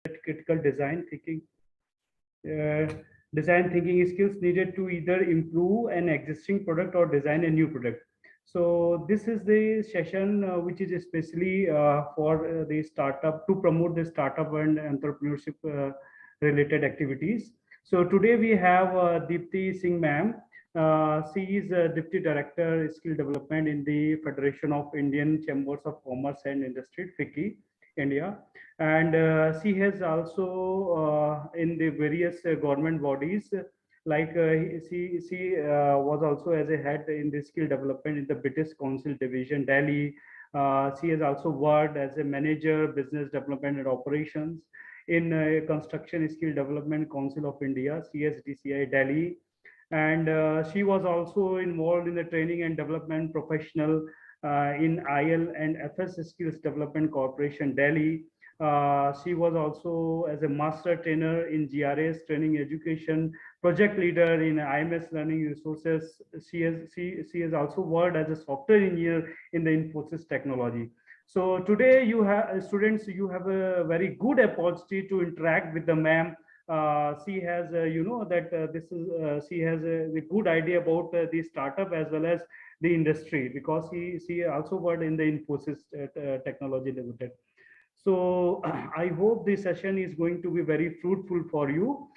critical design thinking. Design thinking skills needed to either improve an existing product or design a new product. So this is the session which is especially for the startup, to promote the startup and entrepreneurship related activities. So today we have Deepti Singh ma'am. She is Deputy Director Skill Development in the Federation of Indian Chambers of Commerce and Industry, FICCI, India. And she has also in the various government bodies, like she was also as a head in the skill development in the British Council Division, Delhi. She has also worked as a manager, business development and operations in Construction Skill Development Council of India, CSDCI, Delhi. And she was also involved in the training and development professional in IL and FS Skills Development Corporation, Delhi. She was also as a master trainer in GRS training education, project leader in IMS learning resources. She has also worked as a software engineer in the Infosys technology. So today you have students, you have a very good opportunity to interact with the ma'am. She has, you know, that this is, she has a good idea about the startup as well as the industry, because she also worked in the Infosys Technology Limited. So I hope this session is going to be very fruitful for you.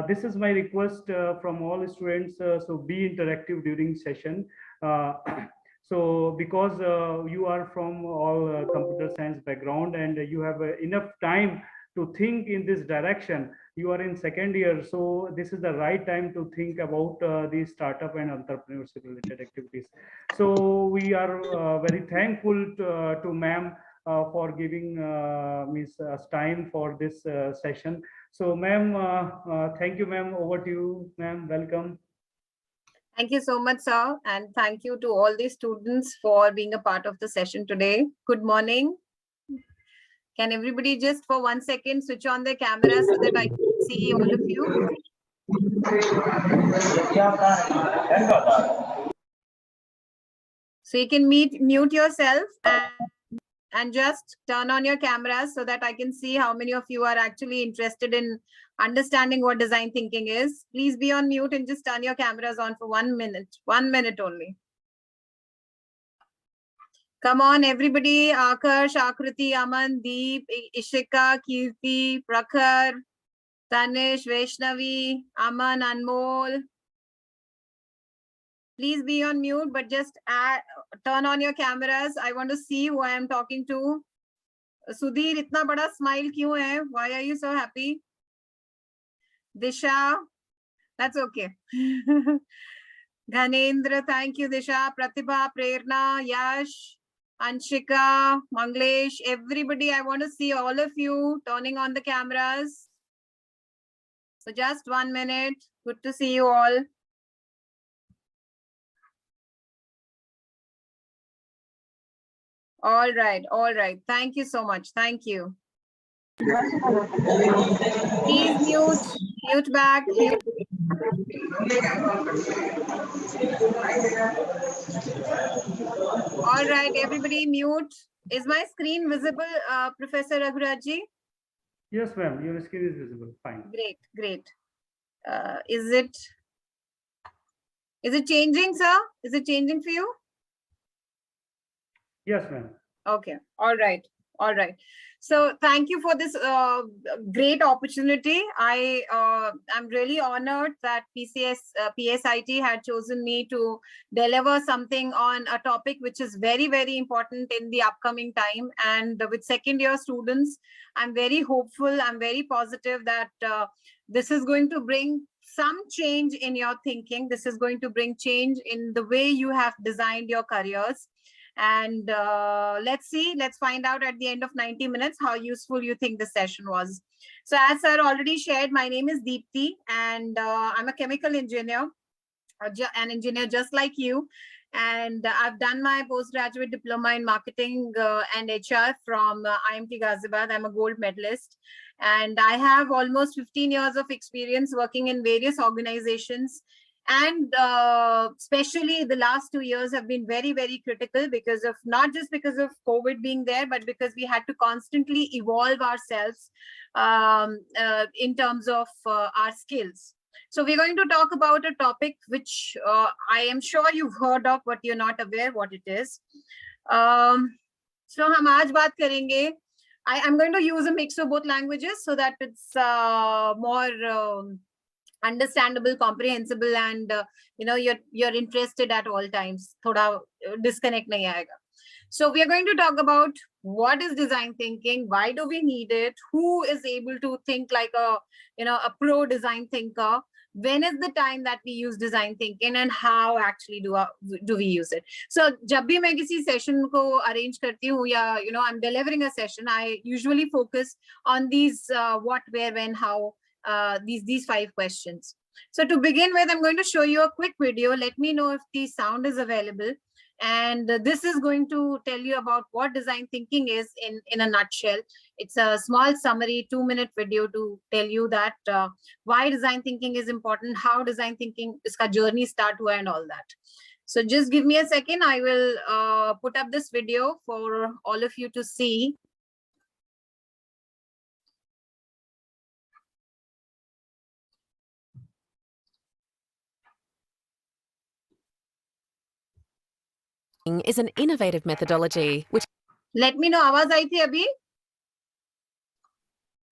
This is my request from all students. So be interactive during session. So because you are from all computer science background and you have enough time to think in this direction, you are in second year, so this is the right time to think about the startup and entrepreneurship related activities. So we are very thankful to ma'am for giving us time for this session. So ma'am, thank you ma'am, over to you ma'am, welcome. Thank you so much, sir. And thank you to all the students for being a part of the session today. Good morning. Can everybody just for 1 second switch on their camera so that I can see all of you? So you can mute yourself and just turn on your cameras so that I can see how many of you are actually interested in understanding what design thinking is. Please be on mute and just turn your cameras on for 1 minute. 1 minute only. Come on, everybody. Akarsh, Akriti, Aman, Deep, Ishika, Kirti, Prakhar, Tanish, Vaishnavi, Aman, Anmol. Please be on mute, but just turn on your cameras. I want to see who I am talking to. Sudhir, itna bada smile kyun hai? Why are you so happy? Disha, that's okay. Ghanendra, thank you, Disha. Pratibha, Prerna, Yash, Anshika, Manglesh, everybody. I want to see all of you turning on the cameras. So just 1 minute. Good to see you all. All right, all right. Thank you so much. Thank you. Please mute back. All right, everybody mute. Is my screen visible, Professor Raghurajji? Yes, ma'am, your screen is visible. Fine. Great, great. Is it changing, sir? Is it changing for you? Yes, ma'am. Okay. All right. All right. So thank you for this great opportunity. I'm really honored that PSIT had chosen me to deliver something on a topic which is very, very important in the upcoming time. And with second year students, I'm very hopeful. I'm very positive that this is going to bring some change in your thinking. This is going to bring change in the way you have designed your careers. And let's find out at the end of 90 minutes how useful you think the session was. So as sir already shared, my name is Deepti and I'm a chemical engineer, an engineer just like you. And I've done my postgraduate diploma in marketing and HR from IMT Ghaziabad. I'm a gold medalist. And I have almost 15 years of experience working in various organizations And especially the last 2 years have been very, very critical because of, not just because of COVID being there, but because we had to constantly evolve ourselves in terms of our skills. So we're going to talk about a topic which I am sure you've heard of, but you're not aware what it is. So हम आज बात करेंगे. I'm going to use a mix of both languages so that it's more understandable, comprehensible, and you're interested at all times. Thoda disconnect nahi aayega. So we are going to talk about what is design thinking, why do we need it, who is able to think like a pro design thinker, when is the time that we use design thinking, and how actually do we use it. So jab bhi main kisi session ko arrange karti hu ya I'm delivering a session, I usually focus on these what, where, when, how, these 5 questions. So to begin with, I'm going to show you a quick video. Let me know if the sound is available. And this is going to tell you about what design thinking is in a nutshell. It's a small summary, 2-minute video to tell you that why design thinking is important, how design thinking, iska journey start hua and all that. So just give me a second. I will put up this video for all of you to see. Is an innovative methodology which... Let me know, आवाज आई थी अभी?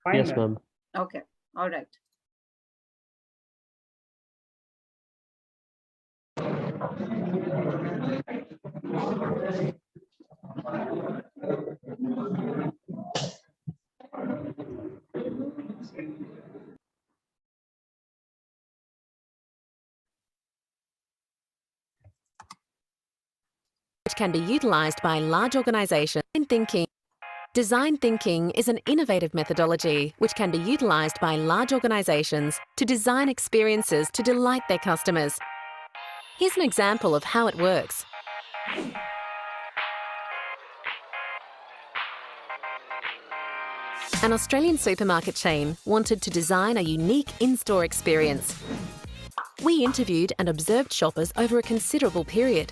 Fine, Yes, ma'am. Okay, all right. which can be utilized by large organizations in thinking. Design thinking is an innovative methodology which can be utilized by large organizations to design experiences to delight their customers. Here's an example of how it works. An Australian supermarket chain wanted to design a unique in-store experience. We interviewed and observed shoppers over a considerable period.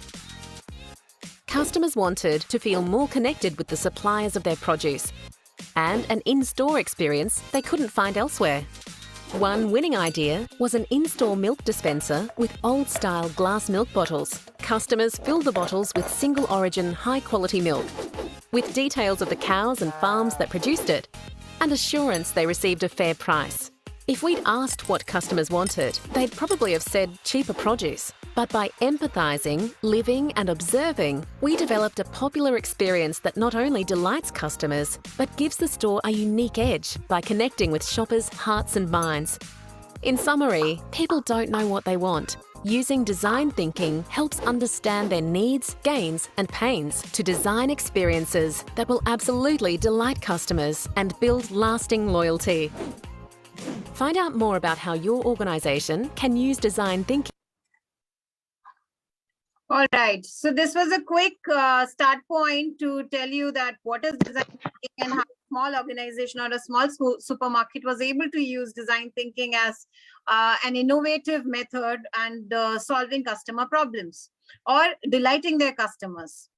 Customers wanted to feel more connected with the suppliers of their produce and an in-store experience they couldn't find elsewhere. One winning idea was an in-store milk dispenser with old-style glass milk bottles. Customers filled the bottles with single-origin, high-quality milk, with details of the cows and farms that produced it, and assurance they received a fair price. If we'd asked what customers wanted, they'd probably have said cheaper produce. But by empathizing, living and observing, we developed a popular experience that not only delights customers, but gives the store a unique edge by connecting with shoppers' hearts and minds. In summary, people don't know what they want. Using design thinking helps understand their needs, gains and pains to design experiences that will absolutely delight customers and build lasting loyalty. Find out more about how your organisation can use design thinking. All right. So this was a quick start point to tell you that what is design thinking and how a small organization or a small supermarket was able to use design thinking as an innovative method and solving customer problems or delighting their customers.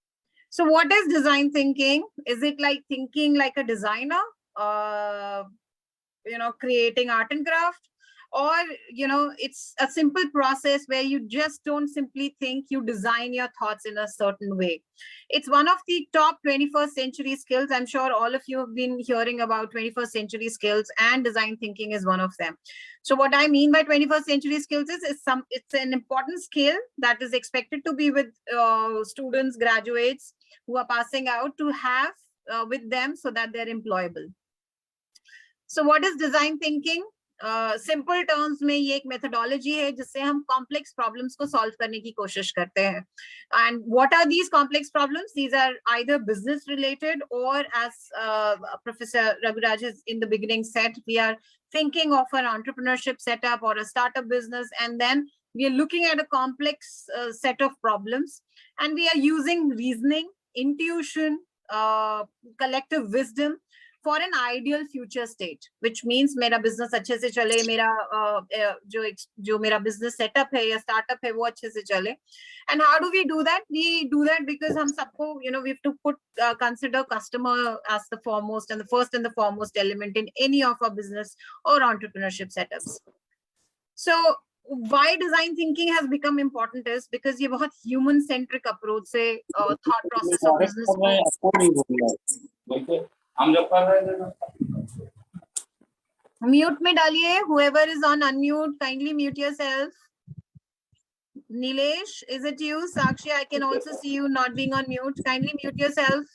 So what is design thinking? Is it like thinking like a designer, creating art and craft? Or, it's a simple process where you just don't simply think, you design your thoughts in a certain way. It's one of the top 21st century skills. I'm sure all of you have been hearing about 21st century skills, and design thinking is one of them. So what I mean by 21st century skills is it's an important skill that is expected to be with students, graduates who are passing out, to have with them so that they're employable. So what is design thinking? Simple terms में ये एक methodology है जिससे हम complex problems को solve करने की कोशिश करते हैं. And what are these complex problems? These are either business related, और as professor Raguraj has in the beginning said, we are thinking of an entrepreneurship setup or a startup business, and then we are looking at a complex set of problems, and we are using reasoning, intuition, collective wisdom for an ideal future state, which means मेरा business अच्छे से चले, मेरा जो मेरा business setup है या startup है वो अच्छे से चले. And how do we do that? We do that because हम सबको, we have to consider customer as the foremost and the foremost element in any of our business or entrepreneurship setups. So why design thinking has become important is because ये बहुत human centric approach से thought process of business mute में डालिए. Whoever is on unmute, kindly mute yourself. Nilesh, is it you? Sakshi, I can also see you not being on mute. Kindly mute yourself.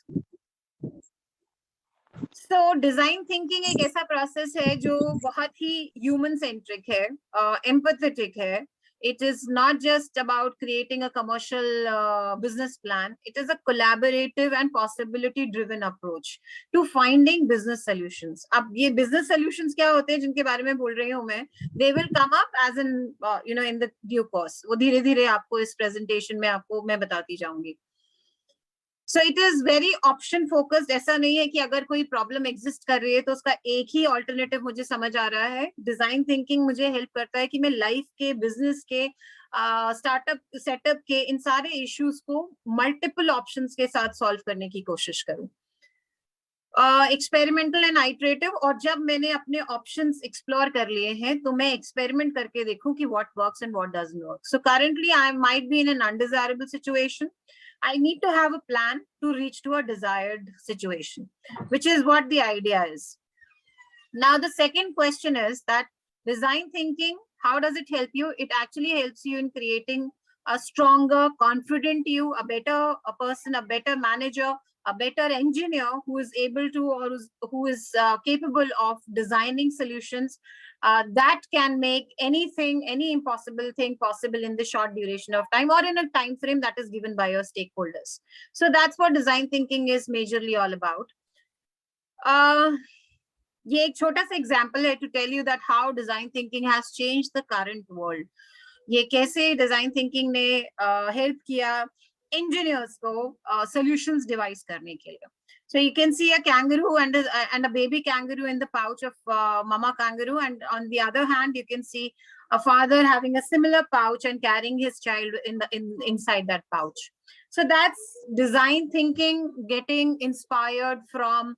So design thinking एक ऐसा process है जो बहुत ही human centric है, empathetic है. It is not just about creating a commercial business plan. It is a collaborative and possibility driven approach to finding business solutions. अब ये business solutions क्या होते हैं जिनके बारे में बोल रही हूँ मैं? They will come up as in in the due course. वो धीरे धीरे आपको इस presentation में आपको मैं बताती जाऊंगी. So it is very option focused. ऐसा नहीं है कि अगर कोई problem exist कर रही है तो उसका एक ही alternative मुझे समझ आ रहा है. Design thinking मुझे help करता है कि मैं life के, business के, startup setup के इन सारे issues को multiple options के साथ solve करने की कोशिश करूं. Experimental and iterative. और जब मैंने अपने options explore कर लिए हैं तो मैं experiment करके देखूं कि what works and what doesn't work. So currently I might be in an undesirable situation. I need to have a plan to reach to a desired situation, which is what the idea is. Now, the second question is that design thinking, how does it help you? It actually helps you in creating a stronger, confident you, a better person, a better manager, a better engineer who is able to, or who is capable of designing solutions that can make anything, any impossible thing possible in the short duration of time or in a time frame that is given by your stakeholders. So that's what design thinking is majorly all about. ये एक छोटा सा example है to tell you that how design thinking has changed the current world. ये कैसे design thinking ने help किया engineers को solutions devise करने के लिए. So you can see a kangaroo and a baby kangaroo in the pouch of mama kangaroo, and on the other hand you can see a father having a similar pouch and carrying his child inside that pouch. So that's design thinking getting inspired from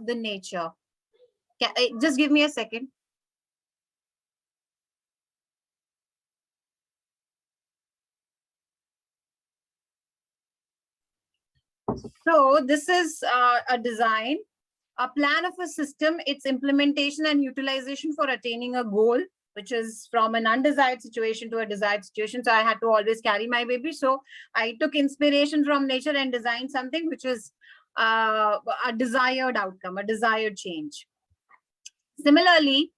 the nature. Just give me a second. So this is a design, a plan of a system, its implementation and utilization for attaining a goal, which is from an undesired situation to a desired situation. So I had to always carry my baby. So I took inspiration from nature and designed something which is a desired outcome, a desired change. Similarly,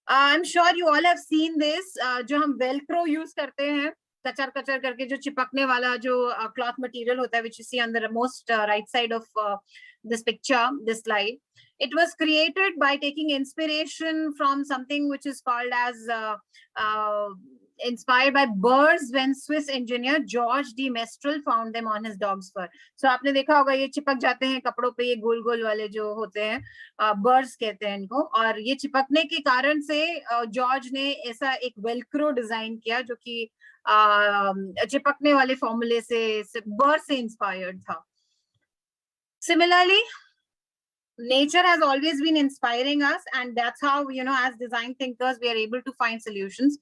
I'm sure you all have seen this, जो हम velcro use करते हैं, कचर कचर करके जो चिपकने वाला जो cloth material होता है, which you see on the most right side of this picture, this slide. It was created by taking inspiration from something which is called as inspired by birds when Swiss engineer George de Mestral found them on his dog's fur. So आपने देखा होगा ये चिपक जाते हैं कपड़ों पे, ये गोल गोल वाले जो होते हैं, birds कहते हैं इनको, और ये चिपकने के कारण से जॉर्ज ने ऐसा एक वेलक्रो डिजाइन किया जो कि चिपकने वाले फॉर्मूले से बर्ड से इंस्पायर्ड था. Similarly, nature has always been inspiring us, and that's how, as design thinkers, we are able to find solutions.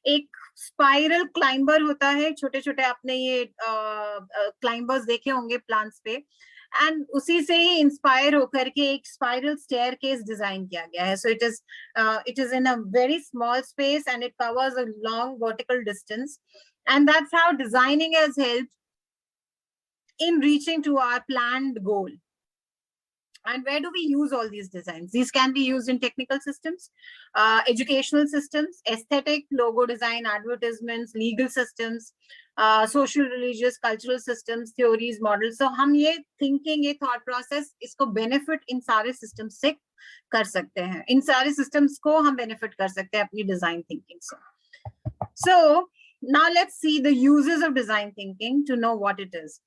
एक स्पाइरल क्लाइंबर होता है, छोटे छोटे आपने ये क्लाइंबर्स देखे होंगे प्लांट्स पे, एंड उसी से ही इंस्पायर होकर के एक स्पाइरल स्टेयरकेस डिजाइन किया गया है. So it is in a very small space and it covers a long vertical distance, and that's how designing has helped in reaching to our planned goal. And where do we use all these designs? These can be used in technical systems, educational systems, aesthetic, logo design, advertisements, legal systems, social, religious, cultural systems, theories, models. So हम ये thinking, ये thought process, इसको benefit इन सारे systems से कर सकते हैं. इन सारे systems को हम benefit कर सकते हैं अपनी design thinking से. So now let's see the uses of design thinking to know what it is.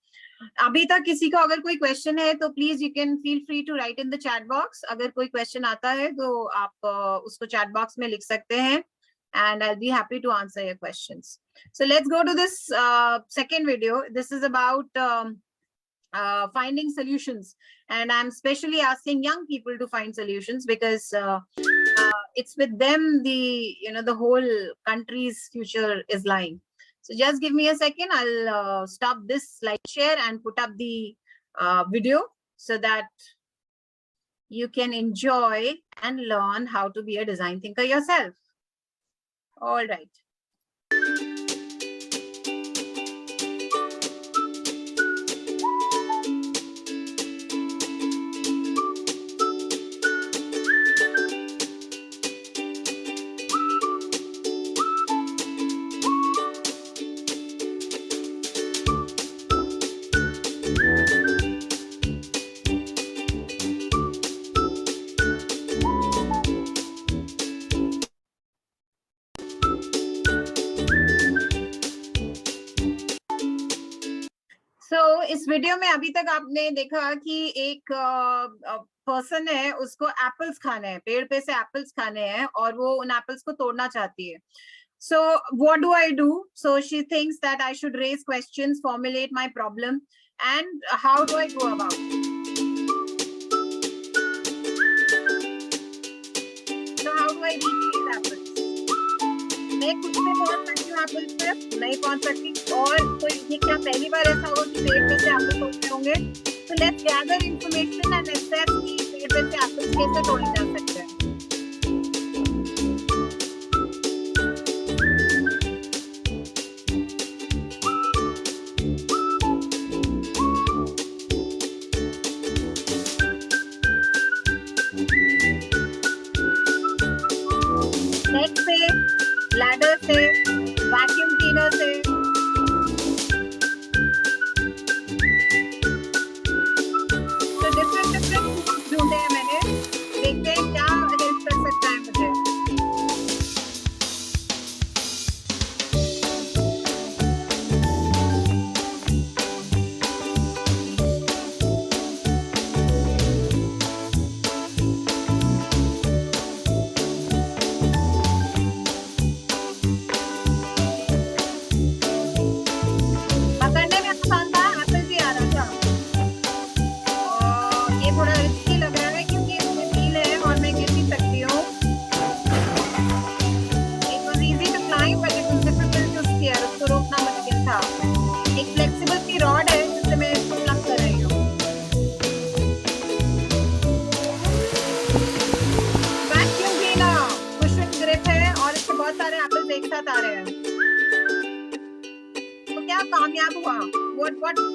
अभी तक किसी को अगर कोई क्वेश्चन है तो please you can feel free to write in the chat box. अगर कोई क्वेश्चन आता है तो आप उसको चैट बॉक्स में लिख सकते हैं and I'll be happy to answer your questions. So let's go to this second video. This is about finding solutions, and I'm especially asking young people to find solutions because it's with them the whole country's future is lying. So just give me a second. I'll stop this slide share and put up the video so that you can enjoy and learn how to be a design thinker yourself. All right. इस video में अभी तक आपने देखा कि एक person है, उसको एप्पल्स खाने हैं, पेड़ पे से एप्पल्स खाने हैं और वो उन एप्पल्स को तोड़ना चाहती है. So what do I do? So she thinks that I should raise questions, formulate my problem, and how do I go about it? So how do I reach these apples? मैं खुद से पहुंच सकती हूँ एप्पल्स पे? नहीं पहुंच सकती. और कोई ये क्या पहली बार ऐसा होगा कि पेड़ पे से एप्पल तोड़ने होंगे? So let's gather information and assess कि पेड़ पे से एप्पल्स कैसे तोड़े जा सकते हैं. नेट से, लैडर से, वैक्यूम क्लीनर से. तो डिफरेंट टूल्स ढूंढे हैं मैंने. देखते हैं क्या हेल्प कर सकता है मुझे.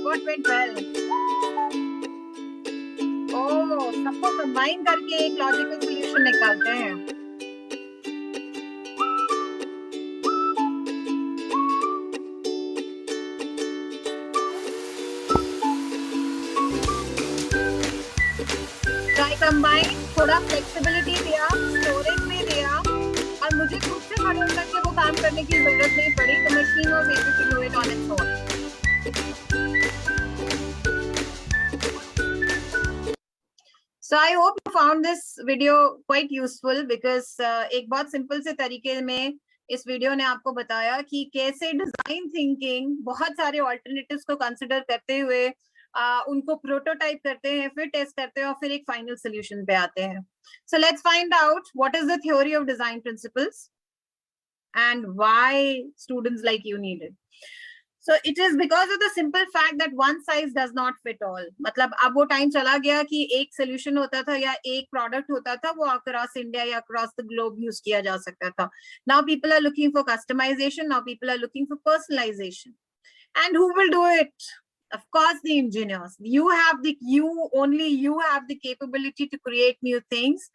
What went well? Oh, सबको कंबाइन करके एक लॉजिकल सॉल्यूशन निकालते हैं. ट्राई कंबाइन, थोड़ा फ्लेक्सिबिलिटी दिया, स्टोरेज भी दिया, और मुझे खुद से खड़े होकर के वो काम करने की जरूरत नहीं पड़ी. तो machine was able to do it on its own. So I hope you found this video quite useful because एक बहुत सिंपल से तरीके में इस वीडियो ने आपको बताया कि कैसे डिजाइन थिंकिंग बहुत सारे ऑल्टरनेटिव्स को कंसिडर करते हुए उनको प्रोटोटाइप करते हैं, फिर टेस्ट करते हैं और फिर एक फाइनल सोल्यूशन पे आते हैं. So let's find out what is the theory of design principles and why students like you need it. So it is because of the simple fact that one size does not fit all. मतलब अब वो time चला गया कि एक solution होता था या एक प्रोडक्ट होता था, वो अक्रॉस इंडिया या अक्रॉस द ग्लोब यूज किया जा सकता था. Now people are looking for customization. Now people are looking for personalization. And who will do it? Of course, the engineers. You have the capability to create new things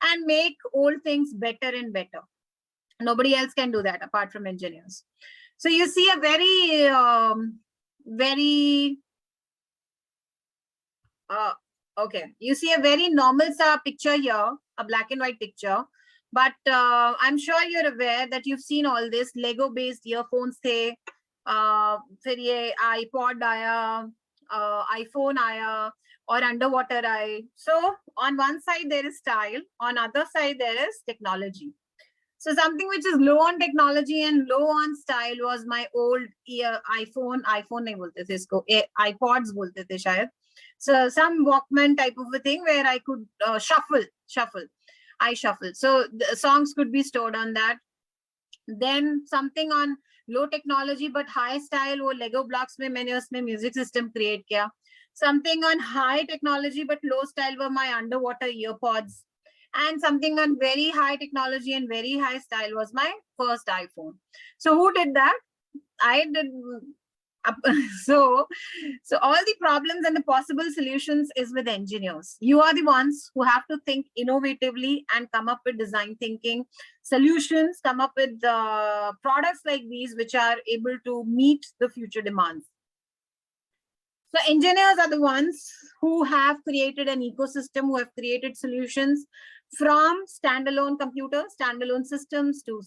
and make old things better and better. Nobody else can do that apart from engineers. So you see a very you see a very normal sa picture here, a black and white picture. But I'm sure you're aware that you've seen all this. Lego based earphones थे, फिर ये iPod आया, iPhone आया, or underwater आए. So on one side there is style, on other side there is technology. So something which is low on technology and low on style was my old iPhone नहीं बोलते थे इसको, iPods बोलते थे शायद. So some Walkman type of a thing where I could shuffle. So the songs could be stored on that. Then something on low technology but high style, वो Lego blocks में मैंने उसमें music system create किया. Something on high technology but low style were my underwater earpods. And something on very high technology and very high style was my first iPhone. So who did that? I did. So all the problems and the possible solutions is with engineers. You are the ones who have to think innovatively and come up with design thinking solutions, come up with products like these which are able to meet the future demands. So engineers are the ones who have created an ecosystem, who have created solutions from standalone computers, standalone systems to,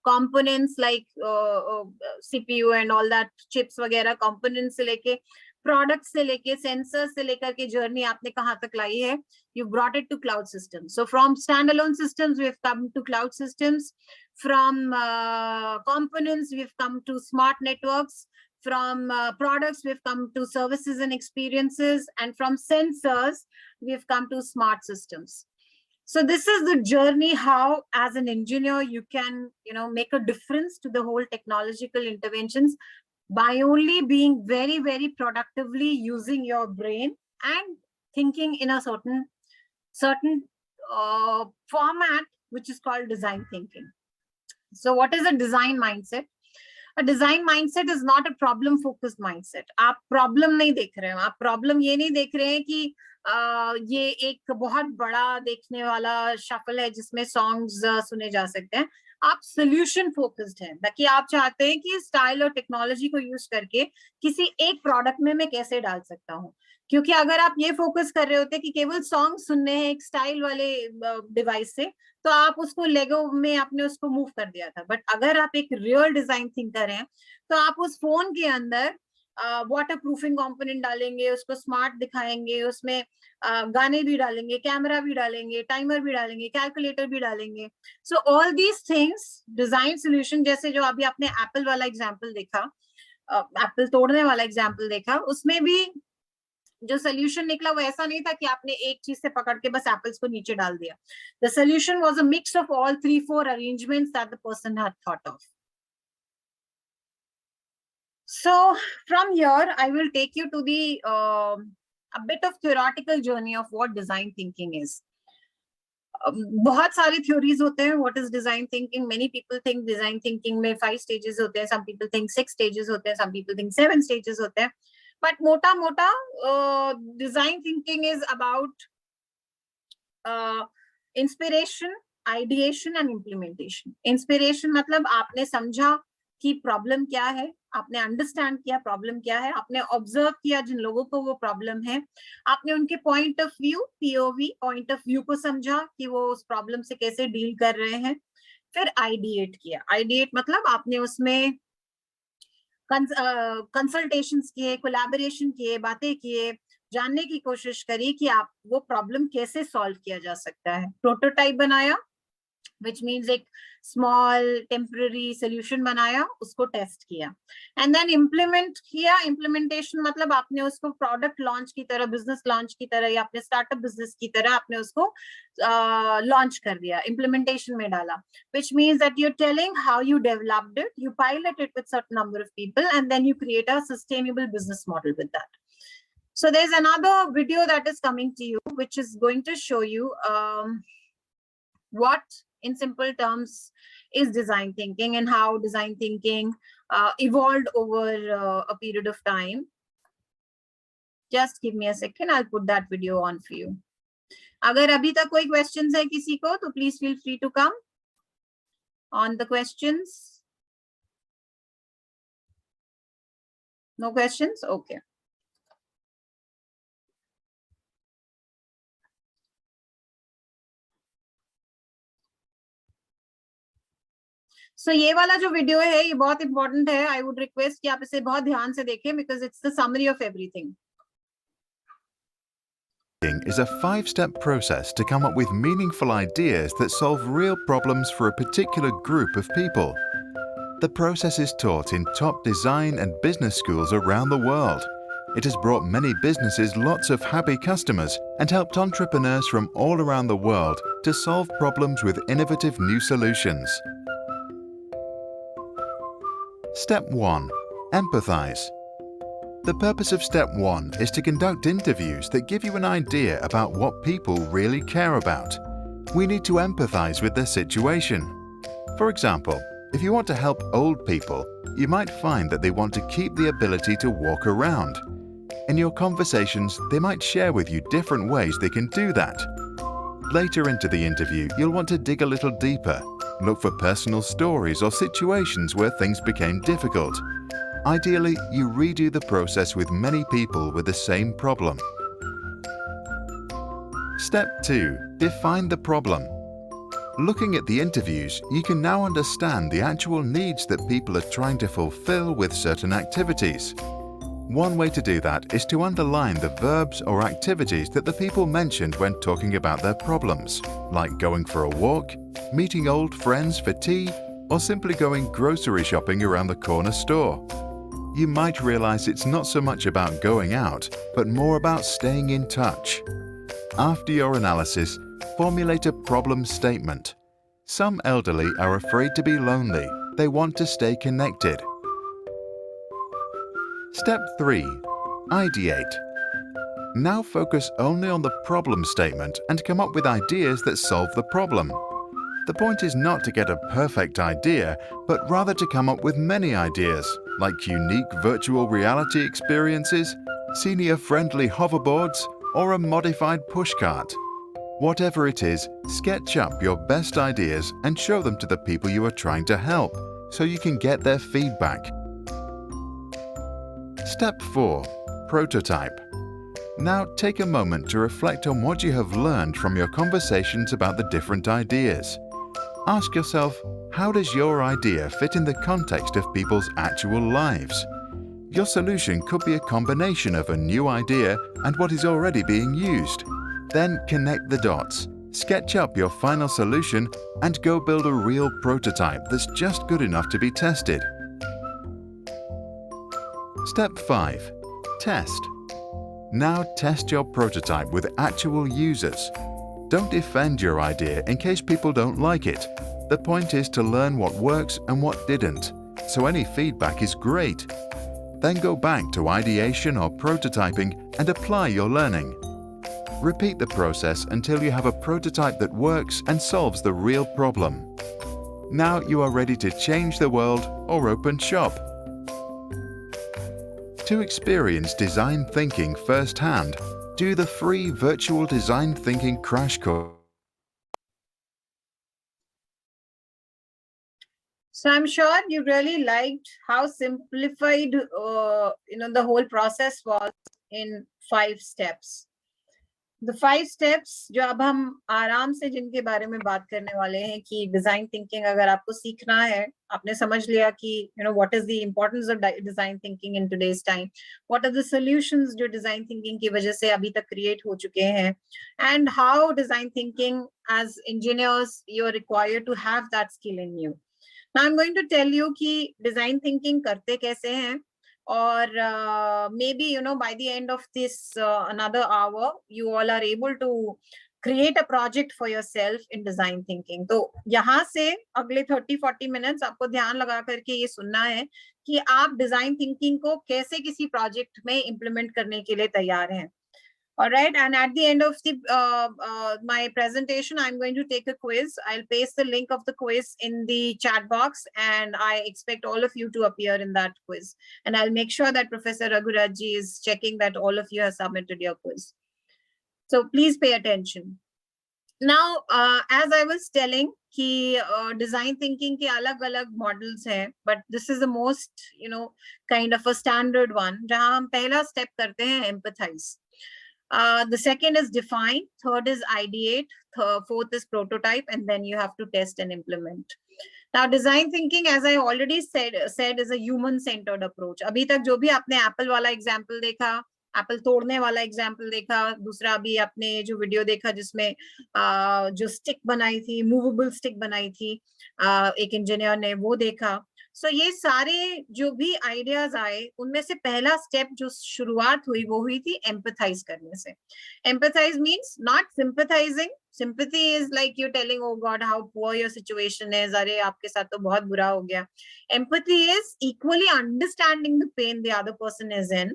components like CPU and all that, chips वगैरह, components से लेके products से लेके sensors से लेकर के journey आपने कहाँ तक लाई है, you brought it to cloud systems. So from standalone systems we've come to cloud systems, from components we've come to smart networks, from products we've come to services and experiences, and from sensors we've come to smart systems. So this is the journey how as an engineer you can make a difference to the whole technological interventions by only being very, very productively using your brain and thinking in a certain format, which is called design thinking. So what is a design mindset? A design mindset is not a problem focused mindset. आप problem नहीं देख रहे हो, आप problem ये नहीं देख रहे हैं कि ये एक बहुत बड़ा देखने वाला shuffle है जिसमें songs सुने जा सकते हैं. आप solution focused हैं, ताकि आप चाहते हैं कि style और technology को use करके किसी एक product में मैं कैसे डाल सकता हूँ. क्योंकि अगर आप ये focus कर रहे होते कि केवल song सुनने हैं एक style वाले device से, तो आप उसको लेगो में आपने उसको मूव कर दिया था. बट अगर आप एक रियल डिजाइन थिंकर हैं तो आप उस फोन के अंदर वाटर प्रूफिंग कंपोनेंट डालेंगे, उसको स्मार्ट दिखाएंगे, उसमें गाने भी डालेंगे, कैमरा भी डालेंगे, टाइमर भी डालेंगे, कैलकुलेटर भी डालेंगे. So all these things design solution, जैसे जो अभी आपने एप्पल वाला एग्जाम्पल देखा, एप्पल तोड़ने वाला एग्जाम्पल देखा, उसमें भी जो सोल्यूशन निकला वो ऐसा नहीं था कि आपने एक चीज से पकड़ के बस एप्पल्स को नीचे डाल दिया. The solution was a mix of all 3-4 arrangements that the person had thought of. So from here I will take you to the a bit of theoretical journey of what design thinking is. बहुत सारे theories होते हैं. What is design thinking? Many people think design thinking में 5 stages होते हैं, some people think 6 stages होते हैं, some people think 7 stages होते हैं. But mota design thinking is about inspiration, ideation and implementation. Inspiration मतलब आपने समझा कि प्रॉब्लम क्या है, आपने अंडरस्टैंड किया प्रॉब्लम क्या है, आपने ऑब्जर्व किया जिन लोगों को वो प्रॉब्लम है, आपने उनके point of view, POV point of view को समझा कि वो उस प्रॉब्लम से कैसे डील कर रहे हैं. फिर आइडिएट किया. आइडिएट मतलब आपने उसमें कंसल्टेशंस किए, कोलैबोरेशन किए, बातें किए, जानने की कोशिश करी कि आप वो प्रॉब्लम कैसे सॉल्व किया जा सकता है. प्रोटोटाइप बनाया, which means एक small temporary solution बनाया, उसको टेस्ट किया, and then implement किया. implementation मतलब आपने उसको product launch की तरह, business launch की तरह या अपने startup business की तरह आपने उसको launch कर दिया, implementation में डाला, which means that you're telling how you developed it, you pilot it with certain number of people, and then you create a sustainable business model with that. So there's another video that is coming to you, which is going to show you what in simple terms is design thinking and how design thinking evolved over a period of time. Just give me a second, I'll put that video on for you. अगर अभी तक कोई questions है किसी को तो please feel free to come on the questions. No questions? Okay. So ये वाला जो वीडियो है ये बहुत इंपॉर्टेंट है. I would request कि आप इसे बहुत ध्यान से देखें because it's the summary of everything. Is a 5-step process to come up with meaningful ideas that solve real problems for a particular group of people. The process is taught in top design and business schools around the world. It has brought many businesses lots of happy customers and helped entrepreneurs from all around the world to solve problems with innovative new solutions. Step 1. Empathize. The purpose of Step 1 is to conduct interviews that give you an idea about what people really care about. We need to empathize with their situation. For example, if you want to help old people, you might find that they want to keep the ability to walk around. In your conversations, they might share with you different ways they can do that. Later into the interview, you'll want to dig a little deeper, look for personal stories or situations where things became difficult. Ideally, you redo the process with many people with the same problem. Step 2. Define the problem. Looking at the interviews, you can now understand the actual needs that people are trying to fulfill with certain activities. One way to do that is to underline the verbs or activities that the people mentioned when talking about their problems, like going for a walk, meeting old friends for tea, or simply going grocery shopping around the corner store. You might realize it's not so much about going out, but more about staying in touch. After your analysis, formulate a problem statement. Some elderly are afraid to be lonely. They want to stay connected. Step 3. Ideate. Now focus only on the problem statement and come up with ideas that solve the problem. The point is not to get a perfect idea, but rather to come up with many ideas, like unique virtual reality experiences, senior-friendly hoverboards, or a modified pushcart. Whatever it is, sketch up your best ideas and show them to the people you are trying to help, so you can get their feedback. Step 4. Prototype. Now take a moment to reflect on what you have learned from your conversations about the different ideas. Ask yourself, how does your idea fit in the context of people's actual lives? Your solution could be a combination of a new idea and what is already being used. Then connect the dots, sketch up your final solution, and go build a real prototype that's just good enough to be tested. Step 5. Test. Now test your prototype with actual users. Don't defend your idea in case people don't like it. The point is to learn what works and what didn't, so any feedback is great. Then go back to ideation or prototyping and apply your learning. Repeat the process until you have a prototype that works and solves the real problem. Now you are ready to change the world or open shop. To experience design thinking firsthand, do the free virtual design thinking crash course. So I'm sure you really liked how simplified the whole process was in 5 steps. The 5 steps जो अब हम आराम से जिनके बारे में बात करने वाले हैं कि डिजाइन थिंकिंग अगर आपको सीखना है, आपने समझ लिया कि what is the importance of design thinking in today's time, what are the solutions जो design thinking की वजह से अभी तक create हो चुके हैं, and how design thinking as engineers you are required to have that skill in you. Now I'm going to tell you कि design thinking करते कैसे हैं, or maybe by the end of this another hour you all are able to create a project for yourself in design thinking. तो यहाँ से अगले 30-40 minutes आपको ध्यान लगा करके ये सुनना है कि आप design thinking को कैसे किसी project में implement करने के लिए तैयार हैं. All right, and at the end of the my presentation, I'm going to take a quiz. I'll paste the link of the quiz in the chat box, and I expect all of you to appear in that quiz. And I'll make sure that Professor Raghurajji is checking that all of you have submitted your quiz. So please pay attention. Now, as I was telling, कि design thinking के अलग-अलग models हैं, but this is the most kind of a standard one. जहाँ हम पहला step करते हैं empathize. The second is define, third is ideate, fourth is prototype, and then you have to test and implement. Now, design thinking, as I already said is a human-centered approach. अभी तक जो भी आपने Apple वाला example देखा, Apple तोड़ने वाला example देखा, दूसरा अभी आपने जो वीडियो देखा जिसमें जो stick बनाई थी, movable stick बनाई थी, एक इंजीनियर ने वो देखा. So ये सारे जो भी आइडियाज आए उनमें से पहला स्टेप जो शुरुआत हुई वो हुई थी एम्पथाइज करने से. Empathise means not sympathising. Sympathy is like you telling, oh God, how poor your situation is. अरे आपके साथ तो बहुत बुरा हो गया. Empathy is equally understanding the pain the other person is in,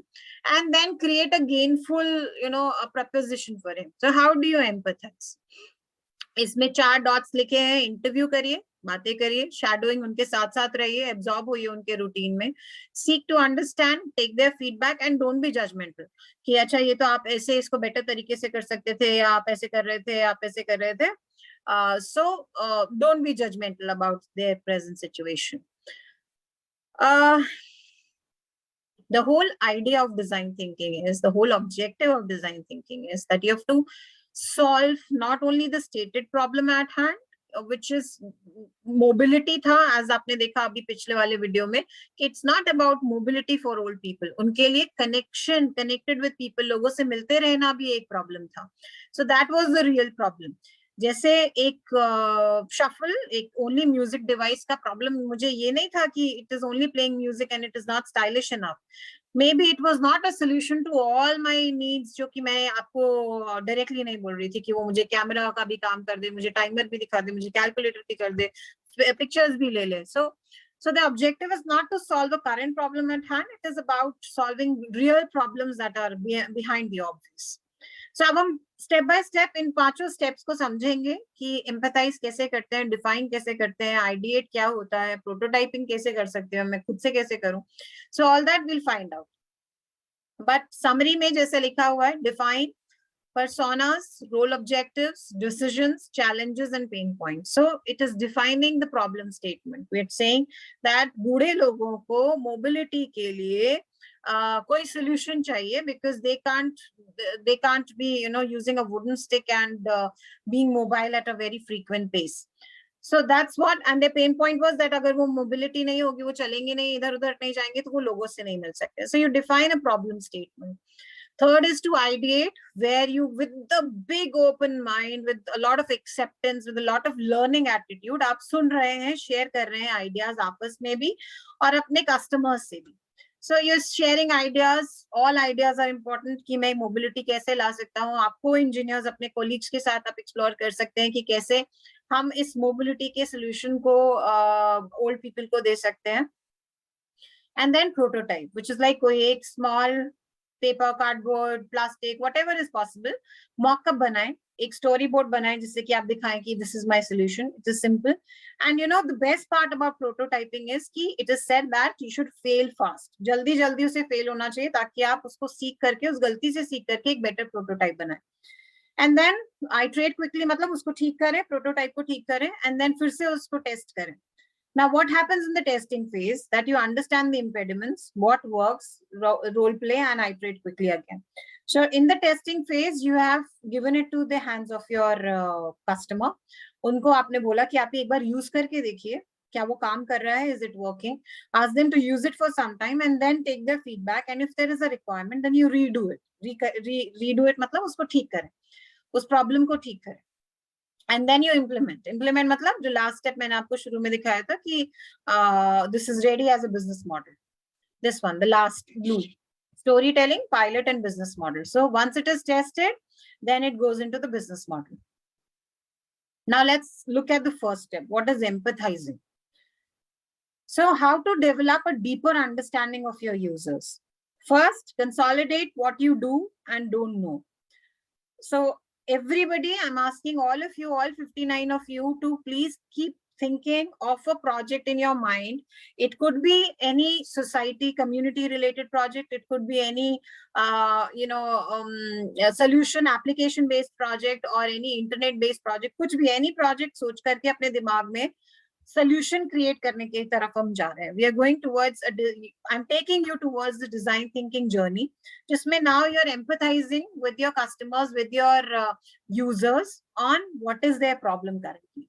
and then create a gainful, a preposition for him. So how do you empathize? इसमें 4 dots लिखे हैं. इंटरव्यू करिए, बातें करिए, शैडोइंग उनके साथ साथ रहिए, एब्जॉर्ब होइए उनके रूटीन में, seek to understand, take their feedback and don't be judgemental कि अच्छा ये तो आप ऐसे इसको बेटर तरीके से कर सकते थे, या आप ऐसे कर रहे थे, आप ऐसे कर रहे थे. So don't be judgmental about their present situation. The whole idea of design thinking is, the whole objective of design thinking is that you have to solve not only the stated problem at hand, which is mobility था, as आपने देखा अभी पिछले वाले video में, कि it's not about mobility for old people. उनके लिए connected with people, लोगों से मिलते रहना भी एक problem था. So that was the real problem. जैसे एक शफल, एक ओनली म्यूजिक डिवाइस का प्रॉब्लम मुझे ये नहीं था कि it is only playing music and it is not stylish enough. Maybe it was not a solution to all my needs, जो कि मैं आपको डायरेक्टली नहीं बोल रही थी कि वो मुझे कैमरा का भी काम कर दे, मुझे टाइमर भी दिखा दे, मुझे कैलकुलेटर भी कर दे, पिक्चर्स भी ले ले. So the objective is not to solve the current problem at hand. It is about solving real problems that are behind the obvious. So अब हम step by step in 5 steps को समझेंगे कि एम्पैथाइज कैसे करते हैं, डिफाइन कैसे करते हैं, आइडिएट क्या होता है, प्रोटोटाइपिंग कैसे कर सकते हैं, मैं खुद से कैसे करूं. So all that will find out. But summary में जैसे लिखा हुआ है, define personas, role objectives, decisions, challenges, and pain points. So it is defining the problem statement. We are saying that बूढ़े लोगों को mobility के लिए कोई solution चाहिए, because they can't be using a wooden stick and being mobile at a very frequent pace. So that's what, and the pain point was that अगर वो mobility नहीं होगी, वो चलेंगे नहीं, इधर उधर नहीं जाएंगे, तो वो लोगों से नहीं मिल सकते. So you define a problem statement. Third is to ideate, where you, with the big open mind, with a lot of acceptance, with a lot of learning attitude, आप सुन रहे हैं, share कर रहे हैं ideas आपस में भी और अपने customers से भी. So you're sharing ideas. All ideas are important कि मैं mobility कैसे ला सकता हूँ. आपको engineers अपने colleagues के साथ आप explore कर सकते हैं कि कैसे हम इस mobility के solution को old people को दे सकते हैं. And then prototype, which is like कोई एक small paper, cardboard, plastic, whatever is possible, mock-up बनाएं, एक स्टोरी बोर्ड बनाएं जिससे कि आप दिखाएं कि this is my solution. It is simple. And the best part about prototyping is कि it is said that you should fail fast. जल्दी जल्दी उसे फेल होना चाहिए ताकि आप उसको सीख करके, उस गलती से सीख करके एक बेटर प्रोटोटाइप बनाएं. And then iterate quickly, मतलब उसको ठीक करें, प्रोटोटाइप को ठीक करें, and then फिर से उसको टेस्ट करें. Now, what happens in the testing phase? That you understand the impediments, what works, role play, and iterate quickly again. So in the testing phase, you have given it to the hands of your customer. उनको आपने बोला कि आप एक बार use करके देखिए क्या वो काम कर रहा है, is it working? Ask them to use it for some time and then take their feedback. And if there is a requirement, then you redo it. Redo it मतलब उसको ठीक करें, उस problem को ठीक करें. And then you implement मतलब जो last step मैंने आपको शुरू में दिखाया था कि this is ready as a business model. This one, the last blue, storytelling, pilot, and business model. So once it is tested, then it goes into the business model. Now let's look at the first step. What is empathizing? So how to develop a deeper understanding of your users. First, consolidate what you do and don't know. So everybody, I'm asking all of you, all 59 of you, to please keep thinking of a project in your mind. It could be any society, community related project. It could be any, solution, application based project, or any internet based project. कुछ भी, any project सोच करके अपने दिमाग में solution create करने की तरफ हम जा रहे हैं. We are going towards I'm taking you towards the design thinking journey, जिसमें now you're empathizing with your customers, with your users on what is their problem currently.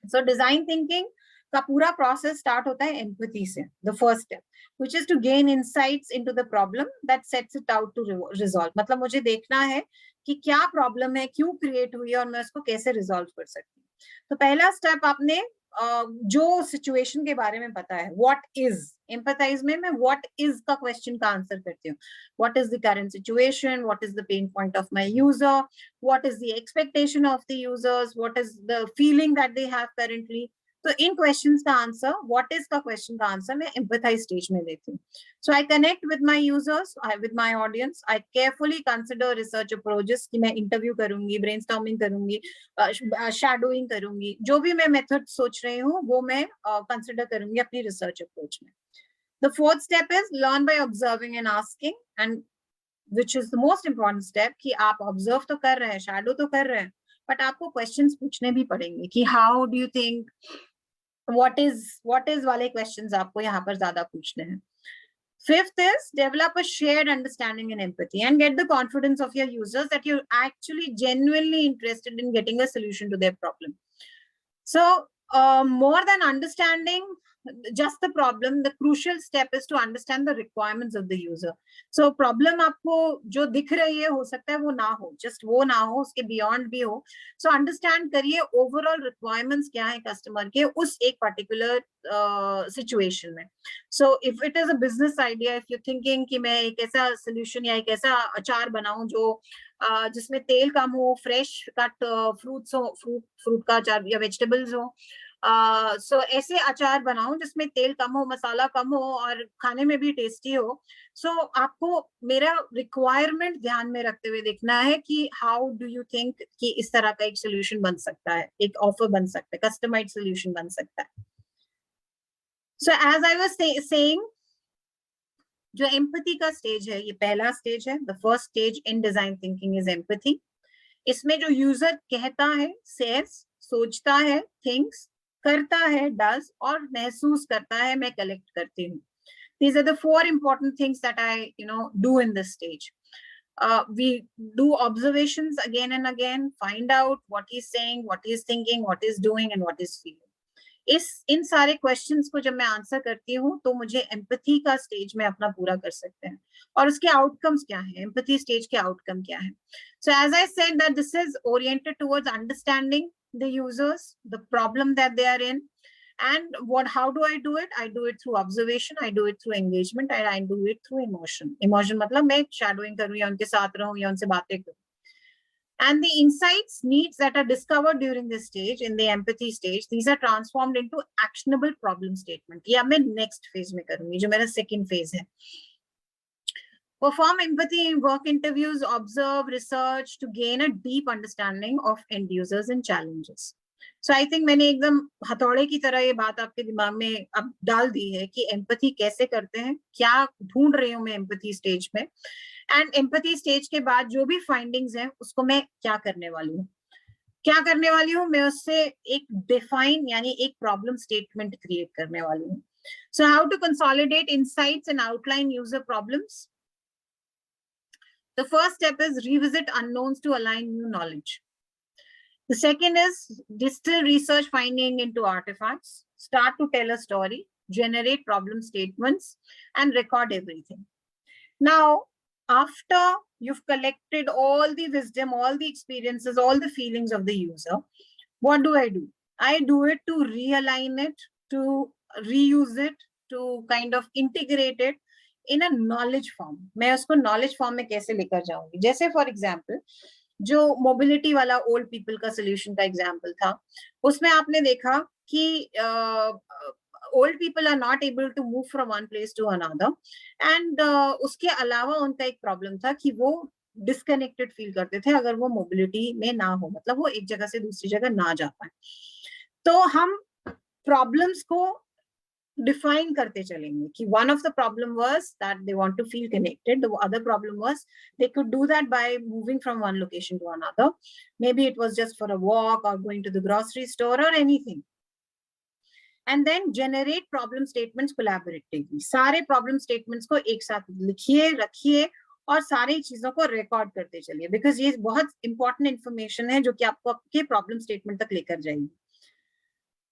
So design thinking का पूरा process start होता है empathy से, the first step, which is to gain insights into the problem that sets it out to resolve. मतलब मुझे देखना है कि क्या problem है, क्यों create हुई है और मैं उसको कैसे resolve कर सकती हूँ. तो पहला step आपने जो situation के बारे में पता है, what is, empathize में मैं what is का question का answer करती हूँ. What is the current situation? What is the pain point of my user? What is the expectation of the users? What is the feeling that they have currently? So in questions का answer, what is का question का answer मैं empathize stage में लेती हूँ. So I connect with my users, with my audience. I carefully consider research approaches कि मैं interview करूँगी, brainstorming करूँगी, shadowing करूँगी, जो भी मैं method सोच रही हूँ वो मैं consider करूँगी अपनी research approach में. The fourth step is learn by observing and asking, and which is the most important step कि आप observe तो कर रहे हैं, shadow तो कर रहे हैं, but आपको questions पूछने भी पड़ेंगे कि how do you think, what is वाले questions आपको यहाँ पर ज्यादा पूछने हैं. Fifth is develop a shared understanding and empathy and get the confidence of your users that you're actually genuinely interested in getting a solution to their problem. So more than understanding just the problem, the crucial step is to understand the requirements of the user. So problem आपको जो दिख रही है हो सकता है वो ना हो, just वो ना हो, उसके beyond भी हो. So understand करिए overall requirements क्या है customer के उस एक particular situation में. So if it is a business idea, if you're thinking कि मैं एक ऐसा solution या एक ऐसा अचार बनाऊं जो जिसमें तेल कम हो, fresh cut fruits हो, fruit का अचार या vegetables हो, so ऐसे अचार बनाओ जिसमें तेल कम हो, मसाला कम हो और खाने में भी टेस्टी हो. So आपको मेरा रिक्वायरमेंट ध्यान में रखते हुए देखना है कि हाउ डू यू थिंक कि इस तरह का एक सोल्यूशन बन सकता है, एक ऑफर बन सकता है, कस्टमाइज्ड सोल्यूशन बन सकता है. So as I was saying, जो एम्पैथी का स्टेज है, ये पहला स्टेज है. The first stage in design thinking is empathy. इसमें जो यूजर कहता है, सेज, सोचता है, थिंक्स, करता है, डज, और महसूस करता है, मैं कलेक्ट करती हूँ. These are the four important things that I do in this stage. We do observations again and again, find out what he's saying, what he's thinking, what he's doing, and what he's feeling. इन सारे questions को जब मैं answer करती हूँ तो मुझे empathy का stage में अपना पूरा कर सकते हैं. और उसके आउटकम्स क्या है, एम्पैथी स्टेज के आउटकम क्या है. So as I said that this is oriented towards understanding the users, the problem that they are in, and how do I do it? I do it through observation, I do it through engagement, and I do it through emotion. Emotion मतलब मैं shadowing करूँ या उनके साथ रहूँ या उनसे बातें करूँ. And the insights, needs that are discovered during this stage, in the empathy stage, these are transformed into actionable problem statement. ये मैं next phase में करूँगी, जो मेरा second phase है. Perform empathy in work interviews, observe, research to gain a deep understanding of end users and challenges. So I think मैंने एकदम हथौड़े की तरह ये बात आपके दिमाग में अब डाल दी है कि एम्पैथी कैसे करते हैं, क्या ढूंढ रही हूँ मैं एम्पैथी स्टेज में, एंड एम्पैथी स्टेज के बाद जो भी फाइंडिंग्स हैं उसको मैं क्या करने वाली हूँ, मैं उससे एक डिफाइन यानी एक प्रॉब्लम स्टेटमेंट क्रिएट करने वाली हूँ. So how to consolidate insights and outline user problems. The first step is revisit unknowns to align new knowledge. The second is distill research finding into artifacts, start to tell a story, generate problem statements, and record everything. Now, after you've collected all the wisdom, all the experiences, all the feelings of the user, what do? I do it to realign it, to reuse it, to kind of integrate it in a knowledge form. मैं उसको knowledge form में कैसे लेकर जाऊंगी? जैसे for example, जो mobility वाला old people का सोल्यूशन का एग्जांपल था, उसमें आपने देखा कि old people are not able to move from one place to another, and उसके अलावा उनका एक प्रॉब्लम था कि वो डिस्कनेक्टेड फील करते थे अगर वो मोबिलिटी में ना हो, मतलब वो एक जगह से दूसरी जगह ना जा पाए. तो हम प्रॉब्लम्स को define करते चलेंगे कि one of the problem was that they want to feel connected. The other problem was they could do that by moving from one location to another. Maybe it was just for a walk or going to the grocery store or anything. and then generate problem statements collaboratively. सारे problem statements को एक साथ लिखिए, रखिए और सारी चीजों को रिकॉर्ड करते चलिए, because ये बहुत important information है जो कि आपको आपके problem statement तक लेकर जाएगी.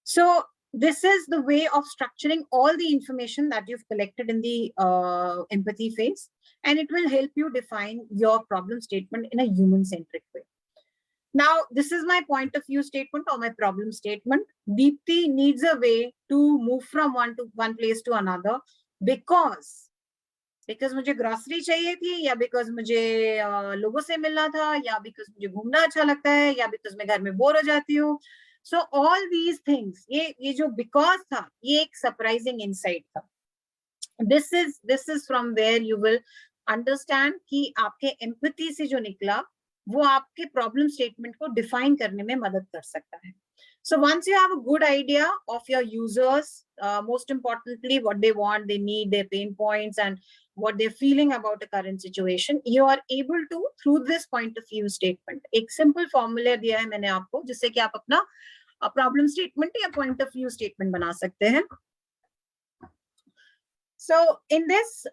So this is the way of structuring all the information that you've collected in the empathy phase, and it will help you define your problem statement in a human-centric way. Now, this is my point of view statement or my problem statement. Deepti needs a way to move from one place to another because मुझे grocery चाहिए थी, या because मुझे लोगों से मिलना था, या बिकॉज मुझे घूमना अच्छा लगता है, या बिकॉज मैं घर में बोर हो जाती हूँ. सो ऑल दीज थिंग्स, ये जो बिकॉज था, ये एक सरप्राइजिंग इनसाइट था. This is from where you will understand कि आपके एम्पैथी से जो निकला वो आपके प्रॉब्लम स्टेटमेंट को डिफाइन करने में मदद कर सकता है. So once you have a good idea of your users, most importantly, what they want, they need, their pain points, and what they're feeling about the current situation, you are able to, through this point of view statement, एक simple formula दिया है मैंने आपको, जिससे कि आप अपना problem statement या point of view statement बना सकते हैं. So in this,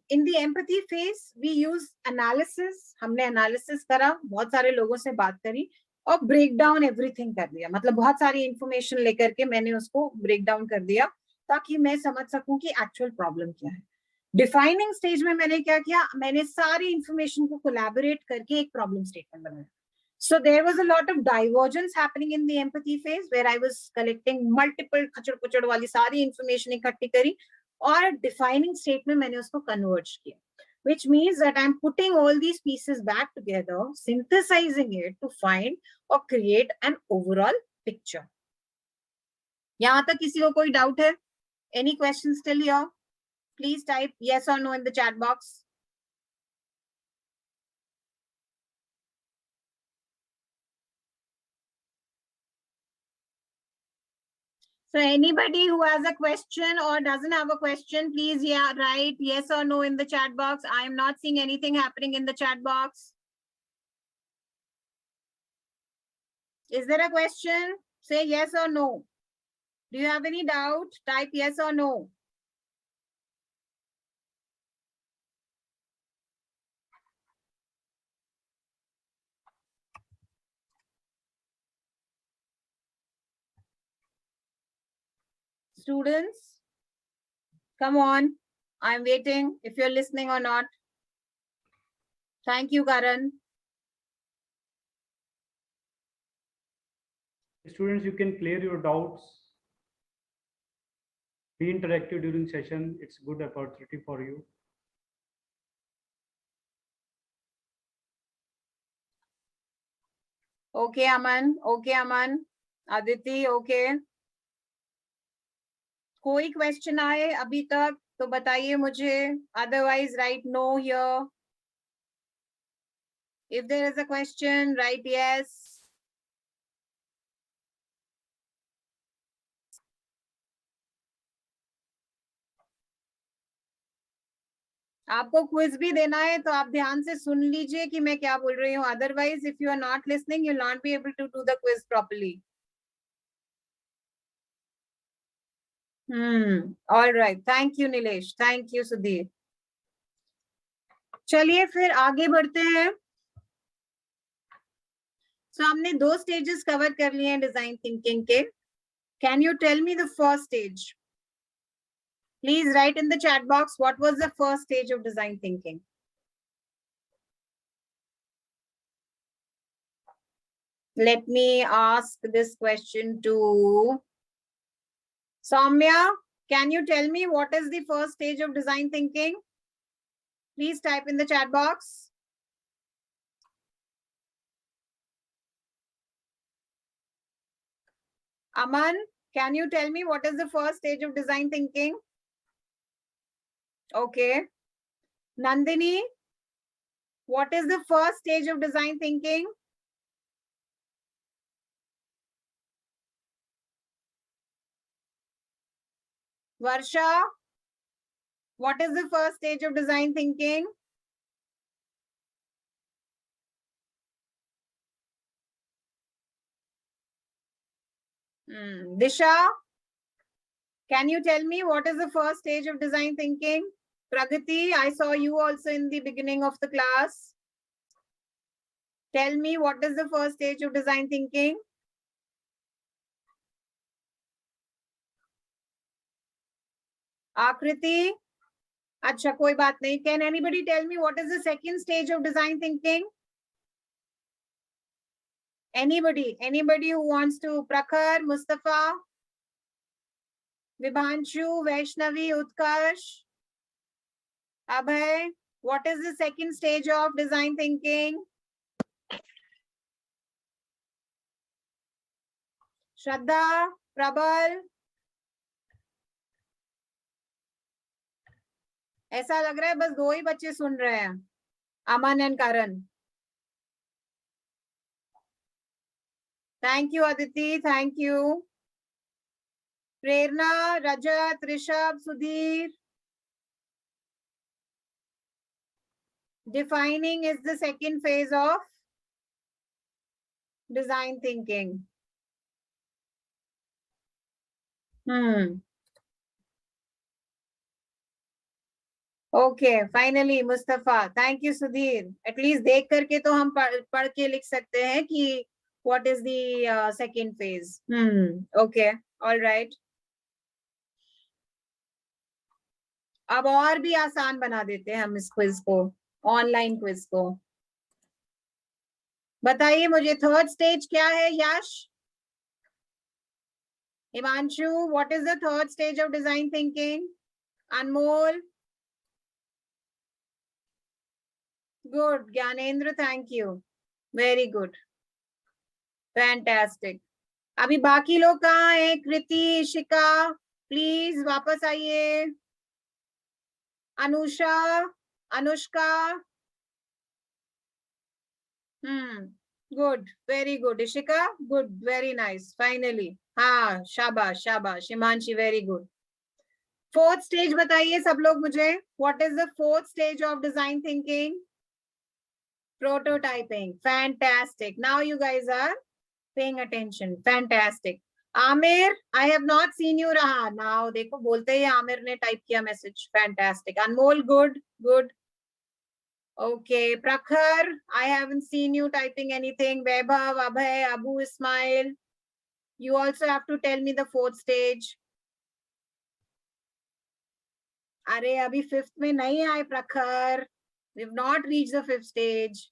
in the empathy phase, we use analysis. हमने analysis करा, बहुत सारे लोगों से बात करी और break down everything कर दिया. मतलब बहुत सारी information लेकर के मैंने उसको break down कर दिया ताकि मैं समझ सकूं कि actual problem क्या है. Defining stage में मैंने क्या किया, मैंने सारी information को collaborate करके एक problem statement बनाया. So there was a lot of divergence happening in the empathy phase where I was collecting multiple खचड़-पुचड़ वाली सारी information इकट्ठी करी और defining state में मैंने उसको converge किया, which means that I'm putting all these pieces back together, synthesizing it to find or create an overall picture. यहाँ तक किसी को कोई doubt है? Any questions still here? Please type yes or no in the chat box. So anybody who has a question or doesn't have a question, please write yes or no in the chat box. I am not seeing anything happening in the chat box. Is there a question? Say yes or no. Do you have any doubt? Type yes or no. Students, come on. I'm waiting if you're listening or not. Thank you, Karan. Students, you can clear your doubts. Be interactive during session. It's a good opportunity for you. Okay, Aman. Okay, Aman. Aditi, okay. कोई question आए अभी तक तो बताइए मुझे, otherwise write no here. If there is a question, write yes. आपको quiz भी देना है तो आप ध्यान से सुन लीजिए कि मैं क्या बोल रही हूँ, otherwise if you are not listening, you'll not be able to do the quiz properly. All right. Thank you, Nilesh. Thank you, Sudhir. चलिए फिर आगे बढ़ते हैं. So हमने 2 stages cover कर लिए हैं design thinking के. Can you tell me the first stage? Please write in the chat box what was the first stage of design thinking. Let me ask this question to Soumya. Can you tell me what is the first stage of design thinking? Please type in the chat box. Aman, can you tell me what is the first stage of design thinking? Okay. Nandini, what is the first stage of design thinking? Varsha, what is the first stage of design thinking? Disha, Can you tell me what is the first stage of design thinking? Pragati, I saw you also in the beginning of the class. Tell me what is the first stage of design thinking? Akriti, अच्छा कोई बात नहीं. Can anybody tell me what is the second stage of design thinking? Anybody who wants to? Prakhar, Mustafa, Vibhanshu, Vaishnavi, Utkarsh, Abhay, what is the second stage of design thinking? Shraddha, Prabal. ऐसा लग रहा है बस 2 ही बच्चे सुन रहे हैं, Aman and Karan. Thank you, Aditi. Thank you. Prerna, Rajat, Rishabh, Sudhir. Defining is the second phase of design thinking. Okay, finally, Mustafa. Thank you, Sudhir. At least देख करके तो हम पढ़ के लिख सकते हैं कि what is the second phase. Okay, all right. अब और भी आसान बना देते हैं हम इस क्विज को, ऑनलाइन क्विज को. बताइए मुझे थर्ड स्टेज क्या है? यश, Himanshu, what is the third stage of design thinking? Anmol, good. Gyanendra, thank you. Very good. Fantastic. अभी बाकी लोग कहाँ हैं? कृति, इशिका, प्लीज वापस आइए. Anusha, Anushka. Good, very good. Ishika, good, very nice. Finally, हाँ, शाबाश, शाबाश. Himanshi, very good. Fourth stage बताइए सब लोग मुझे. What is the fourth stage of design thinking? Prototyping. Fantastic. Now you guys are paying attention. Fantastic. Amir, I have not seen you रहा. Now देखो बोलते ही आमिर ने टाइप किया message. Fantastic. Anmol, good, good. Okay, Prakhar, I haven't seen you typing anything. Vaibhav, Abhay, Abu, Ismail. You also have to tell me the fourth stage. अरे अभी fifth में नहीं आए Prakhar. We've not reached the fifth stage.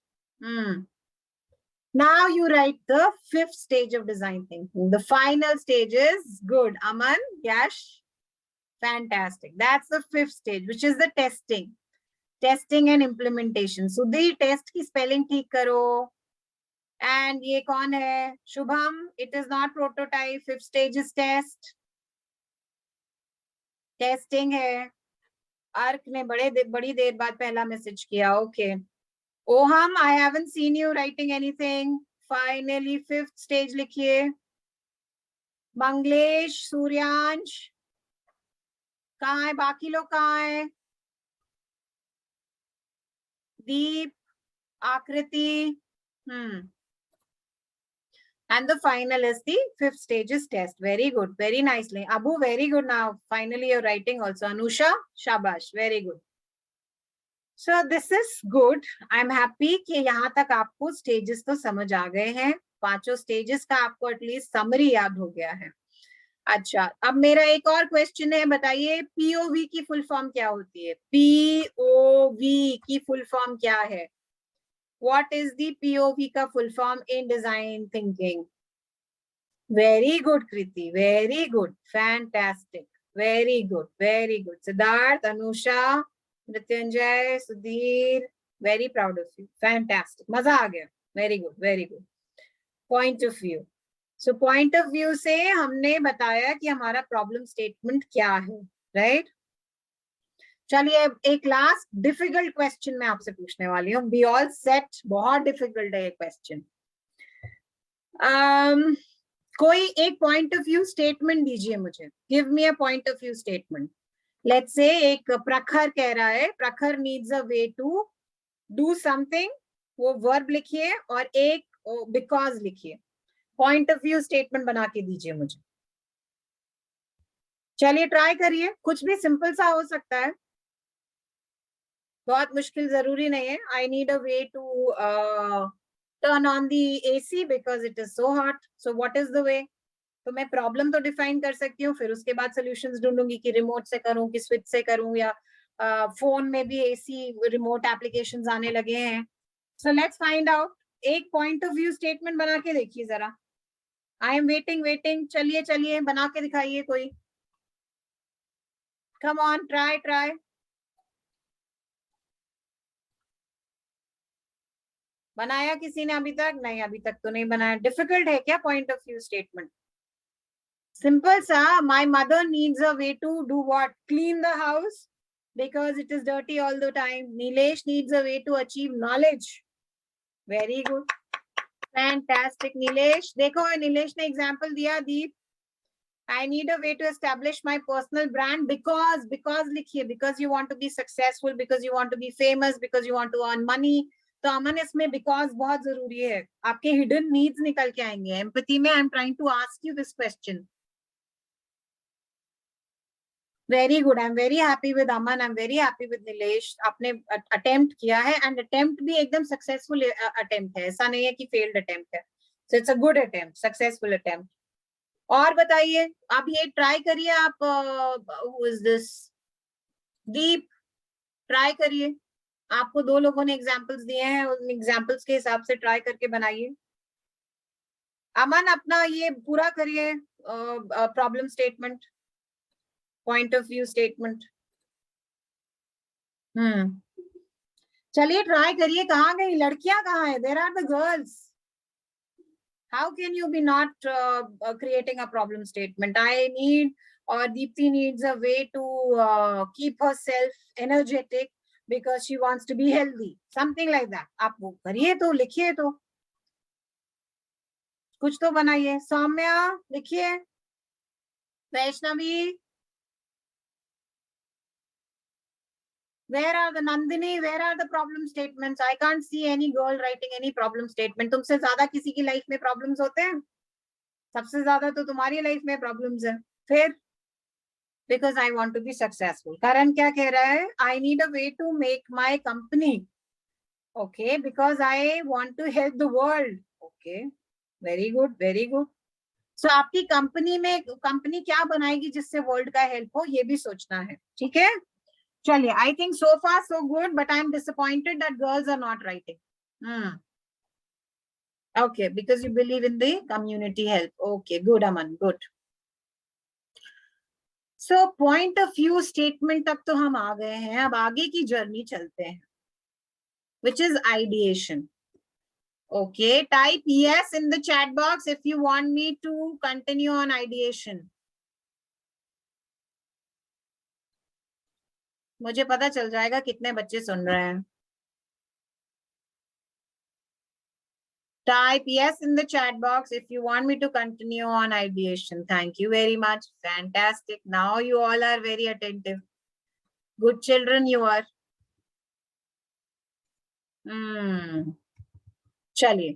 Now you write the fifth stage of design thinking. The final stage is good. Aman, Yash, fantastic. That's the fifth stage, which is the testing. Testing and implementation. Sudhir, test की spelling ठीक करो. And ये कौन है? Shubham, it is not prototype. Fifth stage is test. Testing है. Ark ने बड़ी देर बाद पहला मैसेज किया. Okay. Oham, I haven't seen you writing anything. Finally, fifth stage लिखिए. Manglesh, Suryansh. कहाँ है? बाकी लोग कहाँ है? Deep, Akriti. And the final is the fifth stage is test. Very good. Very nicely. Abu, very good now. Finally, you're writing also. Anusha, shabash. Very good. So this is good. I'm happy कि यहाँ तक आपको stages तो समझ आ गए हैं. 5 stages का आपको at least summary याद हो गया है. अच्छा, अब मेरा एक और क्वेश्चन है. बताइए POV की फुल फॉर्म क्या होती है? POV की फुल फॉर्म क्या है? What is the POV का full form in design thinking? Very good, Kriti. Very good. Fantastic. Very good. Very good. Siddharth, Anusha, Mrityunjay, Sudhir. Very proud of you. Fantastic. मजा आ गया. Very good. Very good. Point of view. So point of view से हमने बताया कि हमारा problem statement क्या है, right? चलिए एक लास्ट डिफिकल्ट क्वेश्चन मैं आपसे पूछने वाली हूँ. Be all set. बहुत डिफिकल्ट है ये क्वेश्चन. कोई एक पॉइंट ऑफ व्यू स्टेटमेंट दीजिए मुझे. Give me a point of view statement. Let's say एक प्रखर कह रहा है, Prakhar needs a way to do something. वो वर्ब लिखिए और एक बिकॉज लिखिए. पॉइंट ऑफ व्यू स्टेटमेंट बना के दीजिए मुझे. चलिए ट्राई करिए, कुछ भी सिंपल सा हो सकता है, बहुत मुश्किल जरूरी नहीं है. I need a way to turn on the AC because it is so hot. So what is the way? तो मैं प्रॉब्लम तो डिफाइन कर सकती हूँ, फिर उसके बाद सॉल्यूशंस ढूंढूंगी कि रिमोट से करूँ कि स्विच से करूँ, या फोन में भी एसी रिमोट एप्लीकेशंस आने लगे हैं. So let's find out. एक पॉइंट ऑफ व्यू स्टेटमेंट बना के देखिए जरा. I am waiting. चलिए चलिए बना के दिखाइए कोई. Come on, try. बनाया किसी ने अभी तक? नहीं, अभी तक तो नहीं बनाया. डिफिकल्ट है क्या point of view statement? Simple सा. My mother needs a way to do what? Clean the house because it is dirty all the time. Nilesh needs a way to achieve knowledge. Very good. Fantastic, Nilesh. देखो Nilesh ने example दिया. दीप, I need a way to establish my personal brand because लिखिए, because you want to be successful, because you want to be famous, because you want to earn money. तो अमन इसमें because बहुत जरूरी है. आपके hidden needs निकल के आएंगे. Empathy में I'm trying to ask you this question. Very good. I'm very happy with Aman. I'm very happy with Nilesh. आपने attempt किया है, and attempt भी एकदम successful attempt है. ऐसा नहीं है कि failed attempt है. So it's a good attempt, successful attempt. और बताइए, आप ये try करिए. आप who is this? Deep, try करिए. आपको दो लोगों ने examples दिए हैं, उन examples के हिसाब से try करके बनाइए. अमन अपना ये पूरा करिए problem statement. Point of view statement. चलिए ट्राई करिए. कहाँ गई लड़कियां? कहाँ है? There are the girls. How can you be not creating a problem statement? I need, or Deepti needs a way to keep herself energetic because she wants to be healthy. Something like that. आप वो करिए तो, लिखिए तो, कुछ तो बनाइए. सौम्या लिखिए. Vaishnavi, where are the Nandini? Where are the problem statements? I can't see any girl writing any problem statement. तुमसे ज्यादा किसी की लाइफ में प्रॉब्लम्स होते हैं? सबसे ज्यादा तो तुम्हारी लाइफ में प्रॉब्लम्स है. फिर because I want to be successful. करण क्या कह रहा है? I need a way to make my company. Okay, because I want to help the world. Okay, very good, very good. So आपकी कंपनी में company क्या बनाएगी जिससे वर्ल्ड का हेल्प हो, ये भी सोचना है. ठीक है, चलिए. I think so far so good, but I am disappointed that girls are not writing. Okay, because you believe in the community help. Okay, good Aman, good. So point of view statement तक तो हम आ गए हैं. अब आगे की journey चलते हैं, which is ideation. Okay, type yes in the chat box if you want me to continue on ideation. मुझे पता चल जाएगा कितने बच्चे सुन रहे हैं. Type yes in the chat box if you want me to continue on ideation. Thank you very much. Fantastic. Now you all are very attentive. Good children you are. चलिए,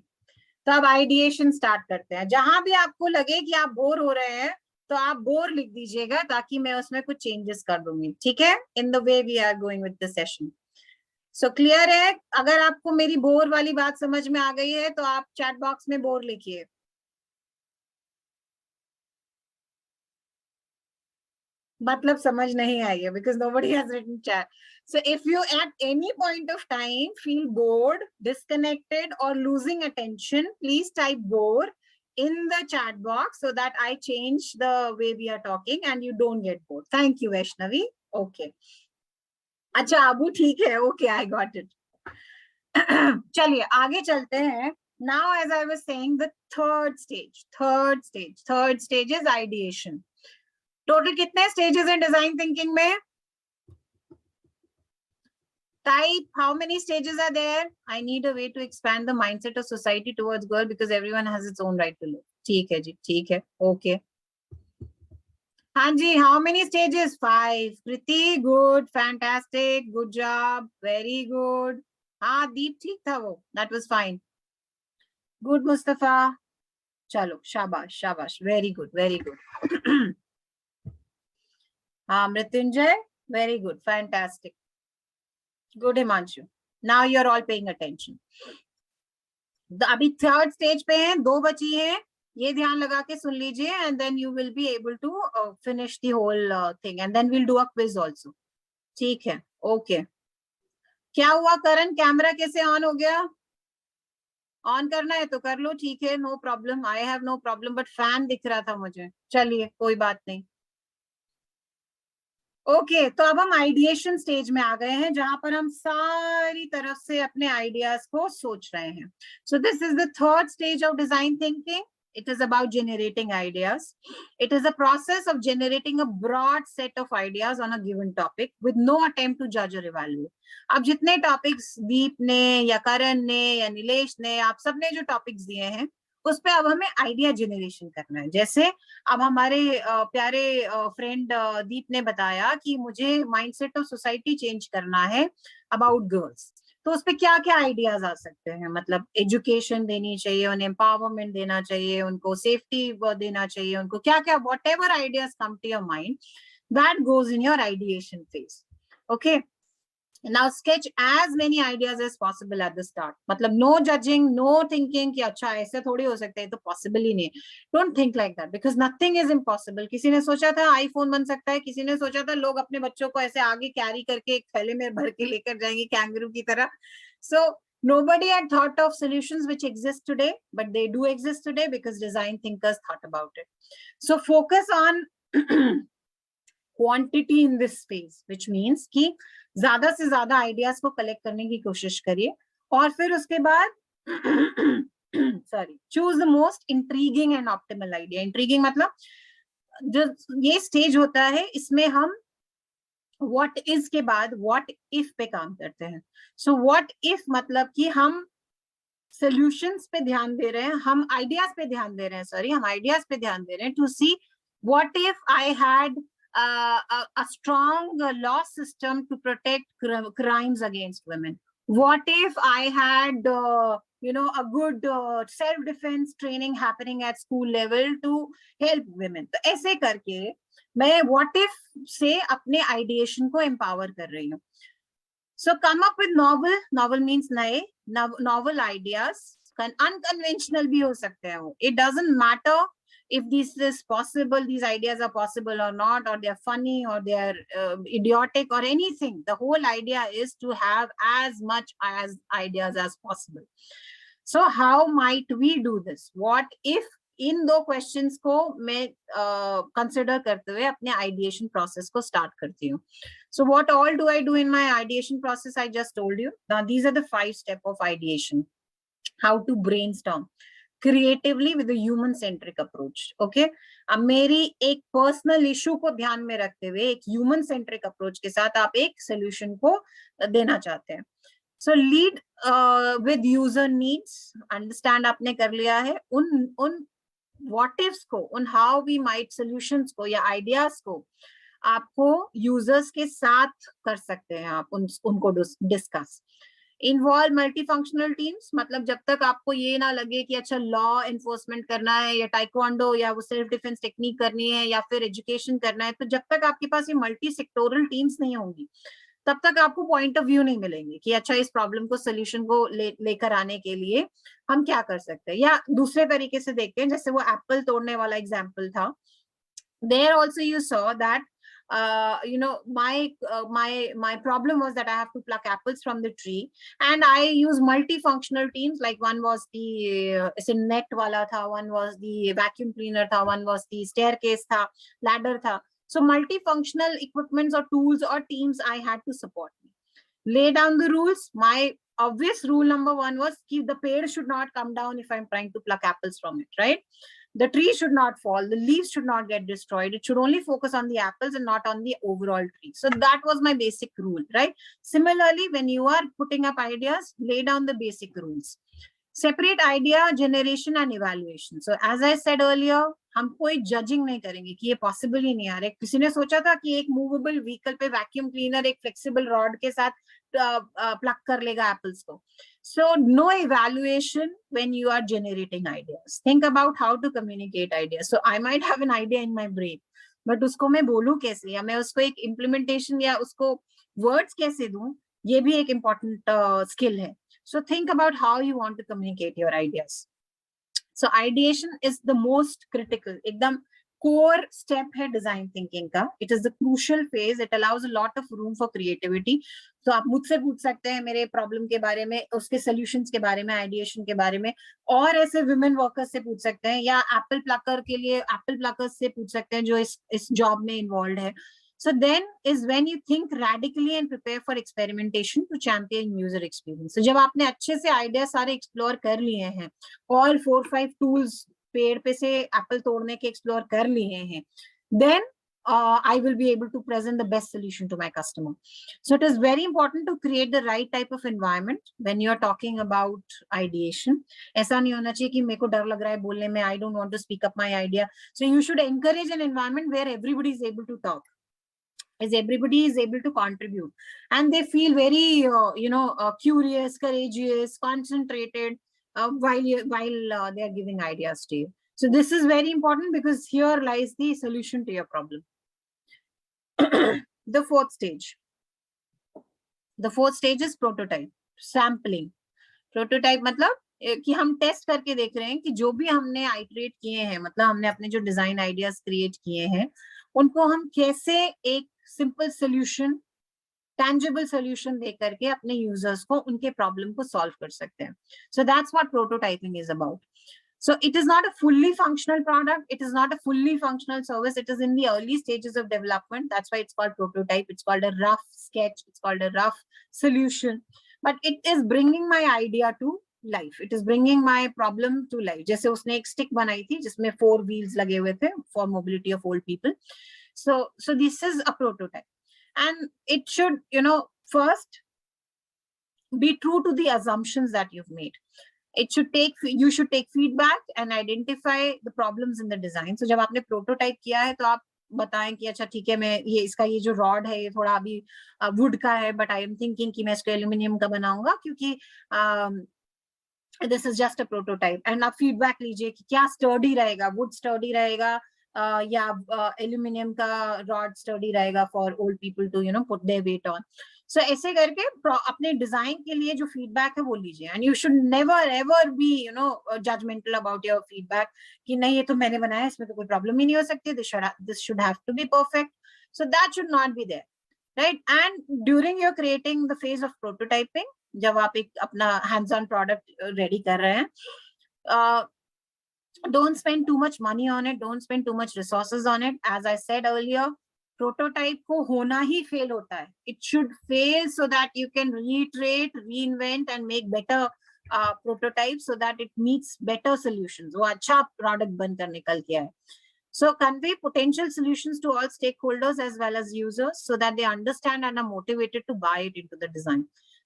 तो अब आइडिएशन स्टार्ट करते हैं. जहां भी आपको लगे कि आप बोर हो रहे हैं तो आप बोर लिख दीजिएगा ताकि मैं उसमें कुछ चेंजेस कर दूंगी. ठीक है, in the way we are going with the session. So clear है? अगर आपको मेरी बोर वाली बात समझ में आ गई है तो आप चैट बॉक्स में बोर लिखिए. मतलब समझ नहीं आई है because nobody has written chat. So if you at any point of time feel bored, disconnected or losing attention, please type bore in the chat box so that I change the way we are talking and you don't get bored. Thank you Vaishnavi. Okay. अच्छा अबू ठीक है. Okay, I got it. चलिए आगे चलते हैं. Now as I was saying, the third stage is ideation. Total कितने stages हैं design thinking में? Type how many stages are there? I need a way to expand the mindset of society towards girl because everyone has its own right to live. ठीक है जी, ठीक है. Okay. हाँ जी, how many stages? 5. Kriti, good, fantastic, good job, very good. हाँ दीप ठीक था वो, that was fine. Good Mustafa. चलो शाबाश शाबाश, very good, very good. हाँ Mrityunjay, very good, fantastic, good Himanshu. Now you're all paying attention. अभी थर्ड स्टेज पे हैं, 2 बची हैं, ये ध्यान लगा के सुन लीजिए, and then you will be able to finish the whole thing, and then will do a quiz also. ठीक है, ओके. क्या हुआ करण, कैमरा कैसे ऑन हो गया? ऑन करना है तो कर लो, ठीक है, no problem, I have no problem, but fan दिख रहा था मुझे. चलिए कोई बात नहीं. ओके तो अब हम आइडिएशन स्टेज में आ गए हैं, जहां पर हम सारी तरफ से अपने आइडियाज को सोच रहे हैं. So this is the third stage of design thinking. It is about generating ideas. It is a process of generating a broad set of ideas on a given topic with no attempt to judge or evaluate. अब जितने topics दीप ने या करण ने या नीलेश ने, आप सबने जो टॉपिक्स दिए हैं, उस पे अब हमें आइडिया जनरेशन करना है. जैसे अब हमारे प्यारे फ्रेंड दीप ने बताया कि मुझे माइंडसेट ऑफ सोसाइटी चेंज करना है अबाउट गर्ल्स, तो उस पे क्या क्या आइडियाज आ सकते हैं? मतलब एजुकेशन देनी चाहिए, उन्हें एम्पावरमेंट देना चाहिए, उनको सेफ्टी देना चाहिए, उनको क्या क्या, whatever ideas come to your mind, that goes in your ideation phase. Okay, now sketch as many ideas as possible at the start. मतलब no judging, no thinking कि अच्छा ऐसे थोड़ी हो सकता है, तो possible ही नहीं. Don't think like that because nothing is impossible. किसी ने सोचा था आईफोन बन सकता है, किसी ने सोचा था लोग अपने बच्चों को ऐसे आगे कैरी करके एक थैले में भर के लेकर जाएंगे कैंगरू की तरह. So nobody had thought of solutions which exist today, but they do exist today because design thinkers thought about it. So focus on quantity in this phase, which means कि ज्यादा से ज्यादा आइडियाज को collect करने की कोशिश करिए, और फिर उसके बाद sorry, choose the most intriguing and optimal idea. Intriguing मतलब जो ये स्टेज होता है, इसमें हम व्हाट इज के बाद व्हाट इफ पे काम करते हैं. सो व्हाट इफ मतलब कि हम सॉल्यूशंस पे ध्यान दे रहे हैं, हम आइडियाज पे ध्यान दे रहे हैं, सॉरी, हम आइडियाज पे ध्यान दे रहे हैं to see what if I had a strong law system to protect crimes against women. What if I had a good self-defense training happening at school level to help women? तो ऐसे करके मैं what if से अपने ideation को empower कर रही हूँ. So come up with novel means नए, novel ideas. Unconventional भी हो सकते हैं वो. It doesn't matter if this is possible, these ideas are possible or not, or they're funny or they're idiotic or anything. The whole idea is to have as much as ideas as possible. So how might we do this? What if in 2 questions को मैं consider करते हुए अपने ideation process को start करती हूँ. So what all do I do in my ideation process? I just told you. Now these are the 5 step of ideation. How to brainstorm creatively with a human centric approach. Okay, अब मेरी एक personal issue को ध्यान में रखते हुए एक human centric approach के साथ आप एक सोल्यूशन को देना चाहते हैं. सो lead with user needs. Understand आपने कर लिया है, उन व्हाट इफ्स को, उन हाउ वी माइट सॉल्यूशंस को या आइडियाज को आपको यूजर्स के साथ कर सकते हैं, आप उनको डिस्कस. इन्वॉल्व मल्टीफंक्शनल टीम्स, मतलब जब तक आपको ये ना लगे कि अच्छा लॉ एनफोर्समेंट करना है या टाइक्वांडो या वो सेल्फ डिफेंस टेक्निक करनी है या फिर एजुकेशन करना है, तो जब तक आपके पास ये मल्टी सेक्टोरल टीम्स नहीं होंगी, तब तक आपको पॉइंट ऑफ व्यू नहीं मिलेंगे कि अच्छा इस प्रॉब्लम को सोल्यूशन को लेकर आने के लिए हम क्या कर सकते हैं. या दूसरे तरीके से देखते हैं, जैसे वो एप्पल तोड़ने वाला एग्जाम्पल था. There also you saw that my problem was that I have to pluck apples from the tree, and I use multifunctional teams. Like one was the net wala tha, one was the vacuum cleaner tha, one was the staircase tha, ladder tha. So multifunctional equipments or tools or teams I had to support me. Lay down the rules. My obvious rule number 1 was keep the pear should not come down if I'm trying to pluck apples from it, right? The tree should not fall, the leaves should not get destroyed. It should only focus on the apples and not on the overall tree. So that was my basic rule, right? Similarly, when you are putting up ideas, lay down the basic rules. Separate idea generation and evaluation. So as I said earlier, हम कोई judging नहीं करेंगे कि ये possible ही नहीं आ रहा है. किसी ने सोचा था कि एक मूवेबल व्हीकल पे वैक्यूम क्लीनर एक फ्लेक्सिबल रॉड के साथ प्लग कर लेगा एप्पल्स को. So no evaluation when you are generating ideas. Think about how to communicate ideas. So I might have an idea in my brain. But उसको मैं बोलूं कैसे, या मैं उसको एक इम्प्लीमेंटेशन या उसको वर्ड्स कैसे दूं, ये भी एक इम्पॉर्टेंट स्किल है. So think about how you want to communicate your ideas. So ideation is the most critical, एकदम कोर स्टेप है डिजाइन थिंकिंग का. It is the crucial phase. It allows a lot of room for creativity. तो आप मुझसे पूछ सकते हैं मेरे प्रॉब्लम के बारे में, उसके सोल्यूशंस के बारे में, आइडिएशन के बारे में, और ऐसे वुमेन वर्कर्स से पूछ सकते हैं, या एप्पल प्लकर के लिए एप्पल प्लकर्स से पूछ सकते हैं जो इस जॉब में इन्वॉल्व है. So then is when you think radically and prepare for experimentation to champion user experience. So जब आपने अच्छे से आइडिया सारे एक्सप्लोर कर लिए हैं, all 4-5 tools पेड़ पे से एप्पल तोड़ने के एक्सप्लोर कर लिए हैं, then I will be able to present the best solution to my customer. So it is very important to create the right type of environment when you are talking about ideation. ऐसा नहीं होना चाहिए कि मेरे को डर लग रहा है बोलने में, I don't want to speak up my idea. So you should encourage an environment where everybody is able to talk, as everybody is able to contribute, and they feel very curious, courageous, concentrated while they are giving ideas to you. So this is very important because here lies the solution to your problem. The fourth stage is prototype, sampling. Prototype मतलब कि हम test करके देख रहे हैं कि जो भी हमने आइटरेट किए हैं, मतलब हमने अपने जो डिजाइन आइडियाज क्रिएट किए हैं, उनको हम कैसे एक सिंपल सोल्यूशन, टैंजिबल सोल्यूशन दे करके अपने यूजर्स को उनके प्रॉब्लम को सॉल्व कर सकते हैं. So that's what prototyping is about. So it is not a fully functional product. It is not a fully functional service. It is in the early stages of development. That's why it's called prototype. It's called a rough sketch. It's called a rough solution. But it is bringing my idea to life. It is bringing my problem to life. जैसे उसने एक stick बनाई थी जिसमें 4 wheels लगे हुए थे for mobility of old people. So this is a prototype. And it should, first be true to the assumptions that you've made. You should take feedback and identify the problems in the design. So जब आपने prototype किया है तो आप बताएं कि अच्छा ठीक है, मैं ये जो रॉड है ये थोड़ा अभी वुड का है, बट आई एम थिंकिंग कि मैं इसको एल्यूमिनियम का बनाऊंगा क्योंकि this is just a prototype. And आप फीडबैक लीजिए कि क्या स्टर्डी रहेगा, वुड स्टर्डी रहेगा या एल्यूमिनियम का रॉड स्टर्डी रहेगा for old people to put their weight on. So ऐसे करके अपने डिजाइन के लिए जो फीडबैक है वो लीजिए. And you should never ever be judgemental about your feedback कि नहीं ये तो मैंने बनाया, इसमें तो कोई प्रॉब्लम ही नहीं हो सकती, this should have to be perfect. So that should not be there, right. And during your creating the phase of prototyping, जब आप एक अपना हैंड्स ऑन प्रोडक्ट रेडी कर रहे हैं, don't spend too much money on it, don't spend too much resources on it. As I said earlier, prototype को होना ही fail होता है. It should fail so that you can reiterate, reinvent and make better prototypes so that it meets better solutions. वो अच्छा product बनकर निकल के आए. So convey potential solutions to all stakeholders as well as users so that they understand and are motivated to buy it into the design.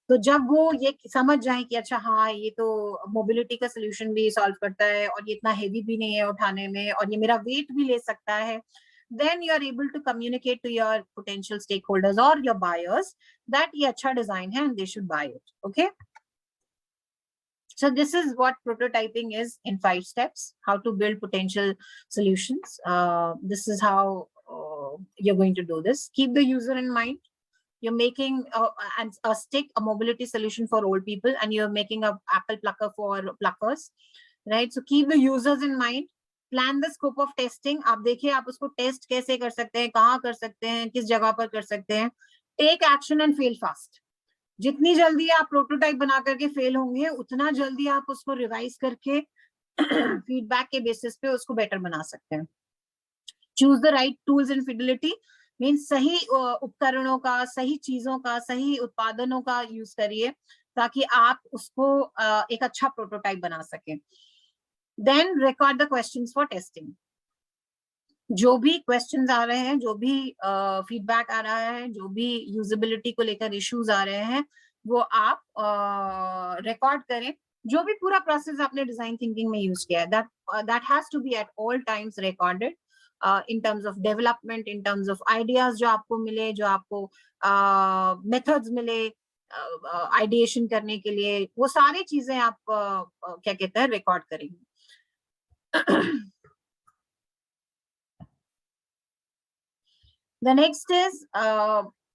तो जब वो ये समझ जाए कि अच्छा हाँ ये तो मोबिलिटी का सोल्यूशन भी सॉल्व करता है और ये इतना हेवी भी नहीं है उठाने में और ये मेरा वेट भी ले सकता है, then you are able to communicate to your potential stakeholders or your buyers that ये अच्छा design है and they should buy it. Okay. So this is what prototyping is in 5 steps, how to build potential solutions. This is how you're going to do this. Keep the user in mind. You're making a stick, a mobility solution for old people, and you're making a apple plucker for pluckers, right? So keep the users in mind. Plan the scope of testing. आप देखिए आप उसको test कैसे कर सकते हैं, कहाँ कर सकते हैं, किस जगह पर कर सकते हैं. Take action and fail fast. जितनी जल्दी आप प्रोटोटाइप बना करके फेल होंगे उतना जल्दी आप उसको रिवाइज करके फीडबैक के बेसिस पे उसको बेटर बना सकते हैं. Choose the right tools and fidelity. Means सही उपकरणों का, सही चीजों का, सही उत्पादनों का यूज करिए ताकि आप उसको एक अच्छा प्रोटोटाइप बना सकें. Then record the questions for testing. जो भी क्वेश्चंस आ रहे हैं, जो भी फीडबैक आ रहा है, जो भी यूजेबिलिटी को लेकर इश्यूज आ रहे हैं, वो आप रिकॉर्ड करें. जो भी पूरा प्रोसेस आपने डिजाइन थिंकिंग में यूज किया है, that has to be at all times recorded. In terms of development, in terms of ideas जो आपको मिले, जो आपको methods मिले ideation करने के लिए, वो सारी चीजें आप क्या कहते हैं रिकॉर्ड करेंगे. The next is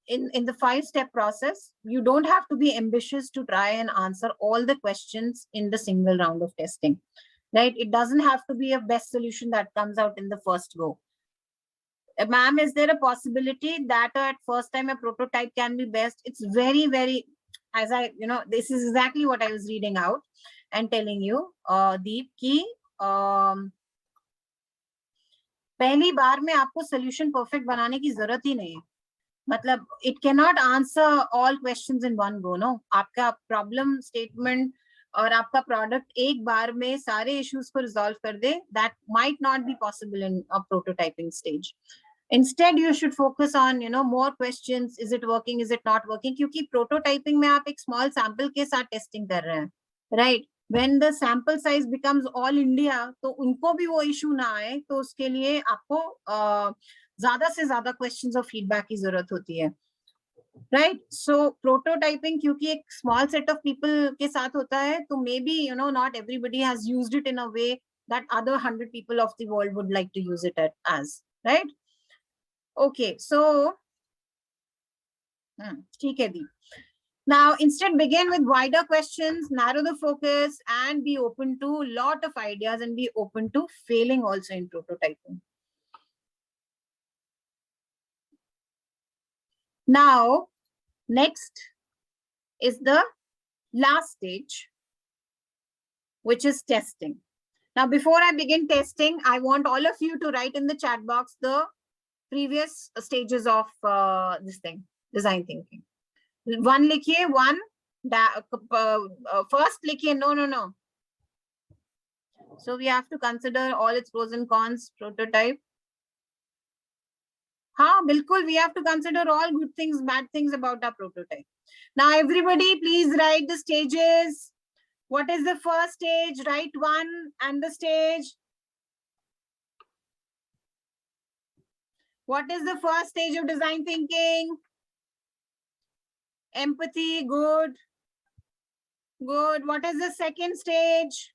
in the 5-step process, you don't have to be ambitious to try and answer all the questions in the single round of testing, right? It doesn't have to be a best solution that comes out in the first go. Ma'am, is there a possibility that at first time a prototype can be best? It's very, very, as I, this is exactly what I was reading out and telling you, Deep, ki पहली बार में आपको solution perfect बनाने की जरूरत ही नहीं है. मतलब it can not answer all questions in one go. No, आपका प्रॉब्लम स्टेटमेंट और आपका प्रोडक्ट एक बार में सारे इश्यूज को रिजॉल्व कर दे. That might not be possible in a prototyping stage. Instead, you should focus on, more questions. Is it working? Is it not working? क्योंकि प्रोटोटाइपिंग में आप एक स्मॉल सैंपल के साथ टेस्टिंग कर रहे हैं, right? When the sample size becomes all India, तो उनको भी वो इशू ना आए, तो उसके लिए आपको ज्यादा से ज्यादा क्वेश्चंस और फीडबैक की जरूरत होती है, राइट? सो प्रोटोटाइपिंग क्योंकि एक स्मॉल सेट ऑफ पीपल के साथ होता है, तो may be not everybody has used it in a way that other 100 people of the world would like to use it as, right? Okay, so ठीक है दी. Now, instead, begin with wider questions, narrow the focus, and be open to a lot of ideas, and be open to failing also in prototyping. Now, next is the last stage, which is testing. Now, before I begin testing, I want all of you to write in the chat box the previous stages of this thing, design thinking. One likhiye, one, first likhiye, no. So we have to consider all its pros and cons, prototype. हाँ, बिल्कुल, we have to consider all good things, bad things about our prototype. Now, everybody, please write the stages. What is the first stage? Write one and the stage. What is the first stage of design thinking? Empathy, good. Good. What is the second stage?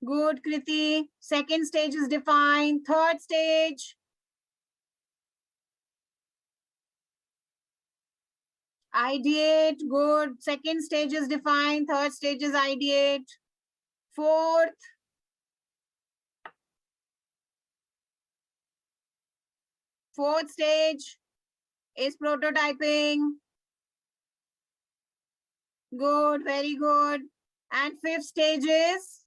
Good, Kriti. Second stage is defined. Third stage. Ideate, good. Second stage is defined. Third stage is ideate. Fourth. Fourth stage is prototyping. Good, very good. And fifth stage is,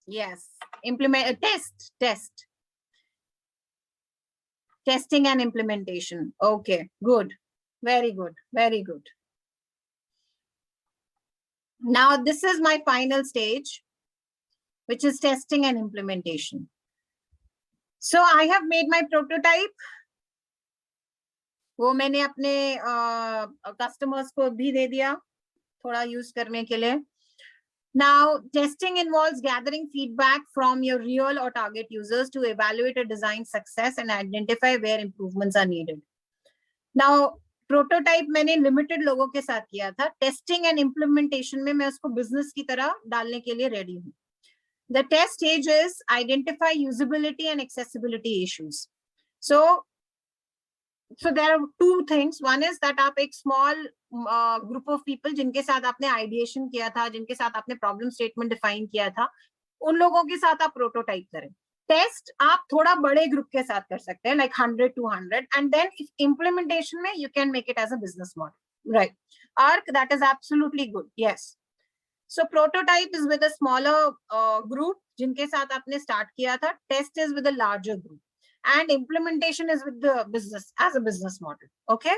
yes, implement, test. Testing and implementation. Okay, good. Very good, very good. Now, this is my final stage, which is testing and implementation. So I have made my prototype. वो मैंने अपने customers को भी दे दिया थोड़ा use करने के लिए. Now, testing involves gathering feedback from your real or target users to evaluate a design success and identify where improvements are needed. Now, prototype मैंने लिमिटेड लोगों के साथ किया था. टेस्टिंग एंड इम्प्लीमेंटेशन में मैं उसको बिजनेस की तरह डालने के लिए रेडी हूँ. The test stage is identify usability and accessibility issues. So there are two things. One is that आप एक small group of people जिनके साथ आपने ideation किया था, जिनके साथ आपने problem statement define किया था, उन लोगों के साथ आप प्रोटोटाइप करें. टेस्ट आप थोड़ा बड़े ग्रुप के साथ कर सकते हैं, like 100 to 100, and then implementation में you can make it as a business model, right? Arc, that is absolutely good. Yes. So prototype is with a smaller group जिनके साथ आपने start किया था. Test is with a larger group, and implementation is with the business as a business model. Okay.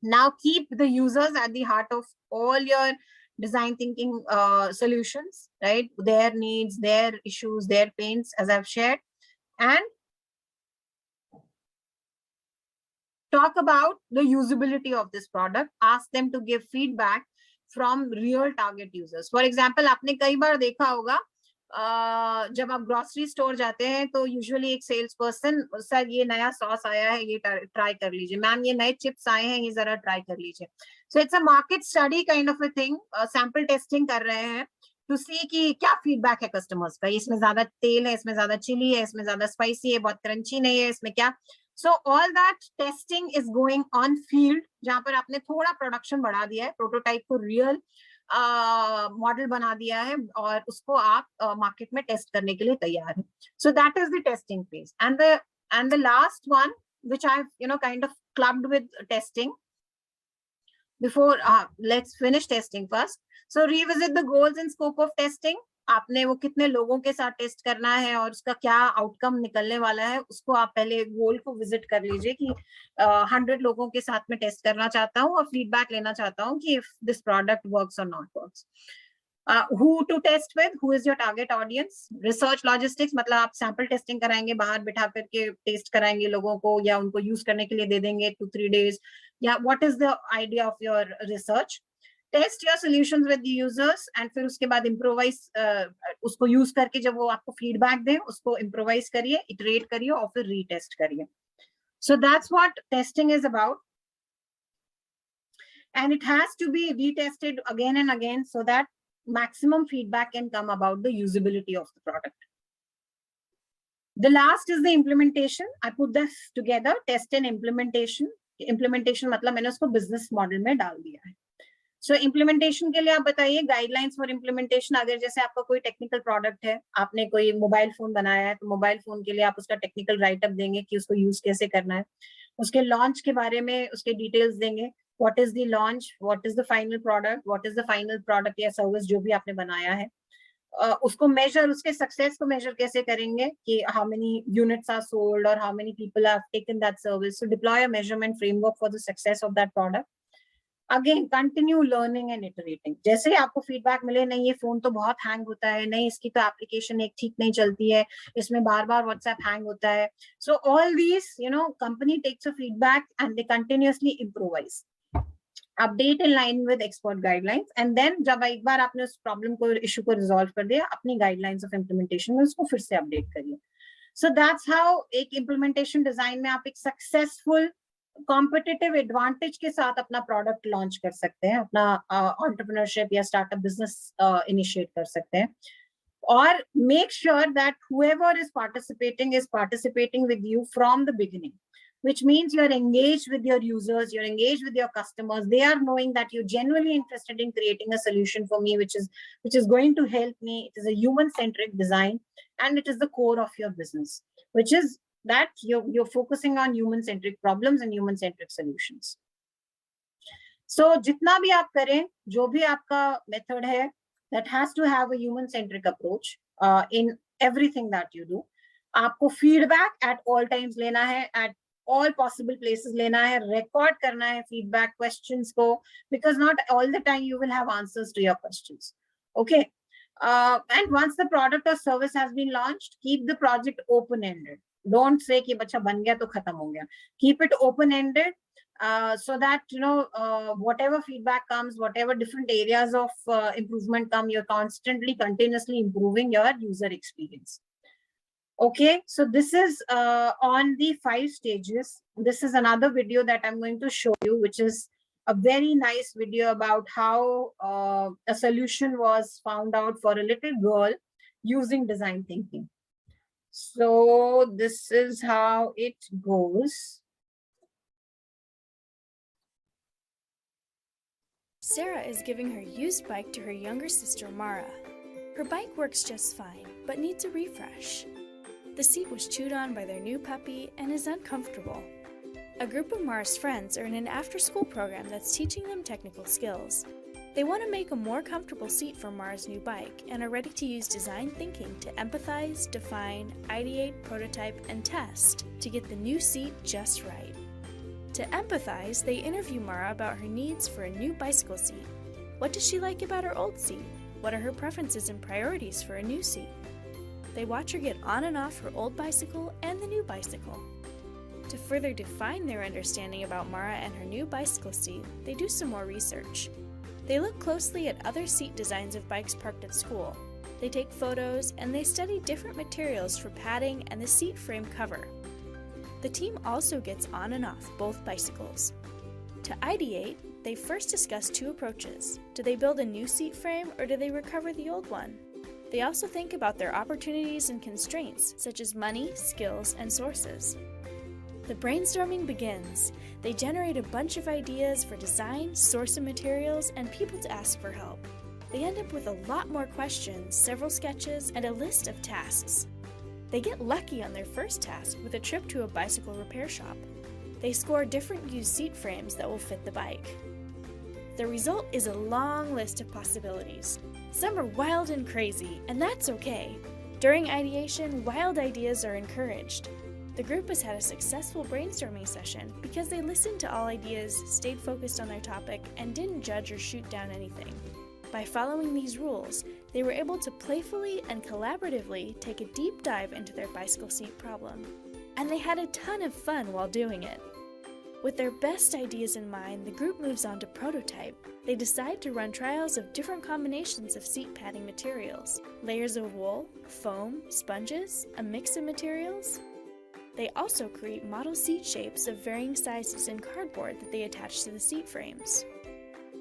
Now keep the users at the heart of all your design thinking solutions, right? Their needs, their issues, their pains, as I've shared, and talk about the usability of this product. Ask them to give feedback from real target users. For example, आपने कई बार देखा होगा जब आप grocery store जाते हैं तो usually एक सेल्स पर्सन, सर ये नया सॉस आया है, ये ट्राई कर लीजिए, मैम ये नए चिप्स आए हैं, ये जरा ट्राई कर लीजिए. So it's a market study kind of a thing. Sample testing कर रहे हैं. to see कि क्या feedback है customers का, इसमें ज़्यादा तेल है, इसमें ज़्यादा chili है, इसमें ज़्यादा spicy है, बहुत crunchy नहीं है, इसमें क्या. So all that testing is going on field, जहाँ पर आपने थोड़ा production बढ़ा दिया है, prototype को real मॉडल बना दिया है और उसको आप मार्केट में टेस्ट करने के लिए तैयार है. So that is the testing phase. And the last one, which I've kind of clubbed with testing. Before let's finish testing first. So revisit the goals and scope of testing. आपने वो कितने लोगों के साथ टेस्ट करना है और उसका क्या आउटकम निकलने वाला है, उसको आप पहले गोल को विजिट कर लीजिए कि 100 लोगों के साथ में टेस्ट करना चाहता हूँ और फीडबैक लेना चाहता हूँ कि इफ दिस प्रोडक्ट वर्क्स और not works. Who to test with, who is your target audience. Research logistics, मतलब आप सैंपल टेस्टिंग कराएंगे, बाहर बिठा करके टेस्ट कराएंगे लोगों को या उनको यूज करने के लिए दे देंगे 2-3 days, या what is the idea of your research. Test your solutions with users and फिर उसके बाद इम्प्रोवाइज उसको यूज करके जब वो आपको फीडबैक दें उसको इम्प्रोवाइज करिए, इटरेट करिए और फिर रीटेस्ट करिए. So that's what testing is about and it has to be retested again and again so that maximum feedback can come about the usability of the product. The last is the implementation. I put this together, test and implementation. Implementation मतलब मैंने उसको business model में डाल दिया है. So implementation के लिए आप बताइए guidelines for implementation. अगर जैसे आपका कोई technical product है, आपने कोई मोबाइल फोन बनाया है, तो मोबाइल फोन के लिए आप उसका technical write up देंगे कि उसको यूज कैसे करना है, उसके लॉन्च के बारे में उसके डिटेल्स देंगे. What is the launch? What is the final product? What is the final product या सर्विस जो भी आपने बनाया है, उसको मेजर, उसके सक्सेस को मेजर कैसे करेंगे कि how many units are sold or how many people have taken that service. So deploy a measurement framework for the success of that product. Again, continue learning and iterating. जैसे ही आपको feedback मिले, नहीं ये phone तो बहुत hang होता है, नहीं इसकी तो एप्लीकेशन एक ठीक नहीं चलती है, इसमें बार बार व्हाट्सएप हैंग होता है. So all these, company takes a feedback and they continuously improvise. Update in line with expert guidelines, and then जब एक बार आपने उस प्रॉब्लम को, इशू को रिजॉल्व कर दिया, अपनी गाइडलाइंस ऑफ इम्प्लीमेंटेशन में उसको फिर से अपडेट करिए. सो दैट्स हाउ एक इम्प्लीमेंटेशन डिजाइन में आप एक सक्सेसफुल कॉम्पिटिटिव एडवांटेज के साथ अपना प्रोडक्ट लॉन्च कर सकते हैं, अपना एंटरप्रेन्योरशिप या स्टार्टअप बिजनेस इनिशिएट कर सकते हैं. और make sure that whoever is participating with you from the beginning, which means you're engaged with your users, you're engaged with your customers. They are knowing that you're genuinely interested in creating a solution for me, which is going to help me. It is a human-centric design, and it is the core of your business, which is that you're focusing on human-centric problems and human-centric solutions. So, जितना भी आप करें, जो भी आपका method है, that has to have a human-centric approach in everything that you do. आपको feedback at all times लेना है, at all possible places लेना है, record करना है feedback questions को, because not all the time you will have answers to your questions. Okay. And once the product or service has been launched, keep the project open-ended. Don't say कि बच्चा बन गया तो खत्म हो गया. Keep it open-ended so that whatever feedback comes, whatever different areas of improvement come, you're continuously improving your user experience. Okay, so this is on the 5 stages. This is another video that I'm going to show you, which is a very nice video about how a solution was found out for a little girl using design thinking. So this is how it goes. Sarah is giving her used bike to her younger sister, Mara. Her bike works just fine, but needs a refresh. The seat was chewed on by their new puppy and is uncomfortable. A group of Mara's friends are in an after-school program that's teaching them technical skills. They want to make a more comfortable seat for Mara's new bike and are ready to use design thinking to empathize, define, ideate, prototype, and test to get the new seat just right. To empathize, they interview Mara about her needs for a new bicycle seat. What does she like about her old seat? What are her preferences and priorities for a new seat? They watch her get on and off her old bicycle and the new bicycle. To further define their understanding about Mara and her new bicycle seat, they do some more research. They look closely at other seat designs of bikes parked at school. They take photos and they study different materials for padding and the seat frame cover. The team also gets on and off both bicycles. To ideate, they first discuss two approaches. Do they build a new seat frame or do they recover the old one? They also think about their opportunities and constraints, such as money, skills, and sources. The brainstorming begins. They generate a bunch of ideas for design, source of materials, and people to ask for help. They end up with a lot more questions, several sketches, and a list of tasks. They get lucky on their first task with a trip to a bicycle repair shop. They score different used seat frames that will fit the bike. The result is a long list of possibilities. Some are wild and crazy, and that's okay. During ideation, wild ideas are encouraged. The group has had a successful brainstorming session because they listened to all ideas, stayed focused on their topic, and didn't judge or shoot down anything. By following these rules, they were able to playfully and collaboratively take a deep dive into their bicycle seat problem. And they had a ton of fun while doing it. With their best ideas in mind, the group moves on to prototype. They decide to run trials of different combinations of seat padding materials, layers of wool, foam, sponges, a mix of materials. They also create model seat shapes of varying sizes in cardboard that they attach to the seat frames.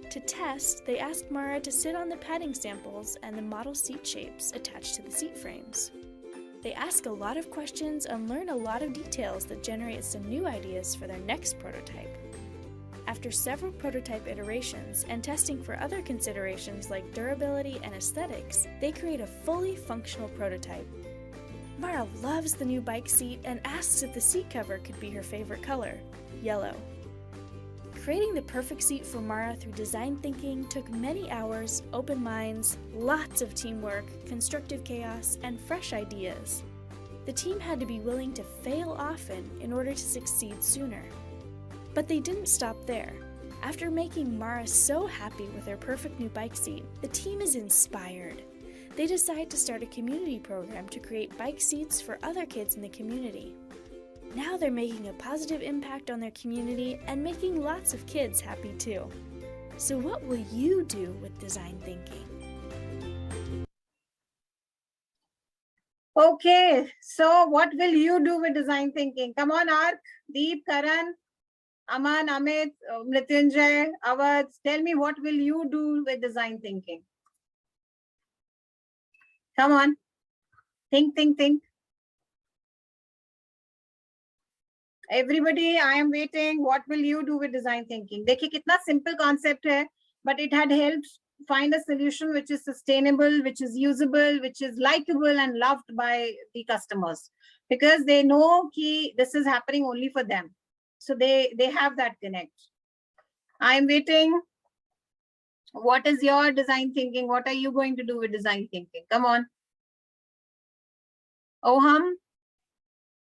To test, they asked Mara to sit on the padding samples and the model seat shapes attached to the seat frames. They ask a lot of questions and learn a lot of details that generate some new ideas for their next prototype. After several prototype iterations and testing for other considerations like durability and aesthetics, they create a fully functional prototype. Mara loves the new bike seat and asks if the seat cover could be her favorite color, yellow. Creating the perfect seat for Mara through design thinking took many hours, open minds, lots of teamwork, constructive chaos, and fresh ideas. The team had to be willing to fail often in order to succeed sooner. But they didn't stop there. After making Mara so happy with her perfect new bike seat, the team is inspired. They decide to start a community program to create bike seats for other kids in the community. Now they're making a positive impact on their community and making lots of kids happy too. So what will you do with design thinking? Okay, so what will you do with design thinking? Come on, Ark, Deep, Karan, Aman, Amit, Mrityunjay, Awadh, tell me, what will you do with design thinking? Come on, think. Everybody, I am waiting. What will you do with design thinking? देखिए कितना simple concept है, but it had helped find a solution which is sustainable, which is usable, which is likable and loved by the customers, because they know कि this is happening only for them. So they have that connect. I am waiting. What is your design thinking? What are you going to do with design thinking? Come on. Oham,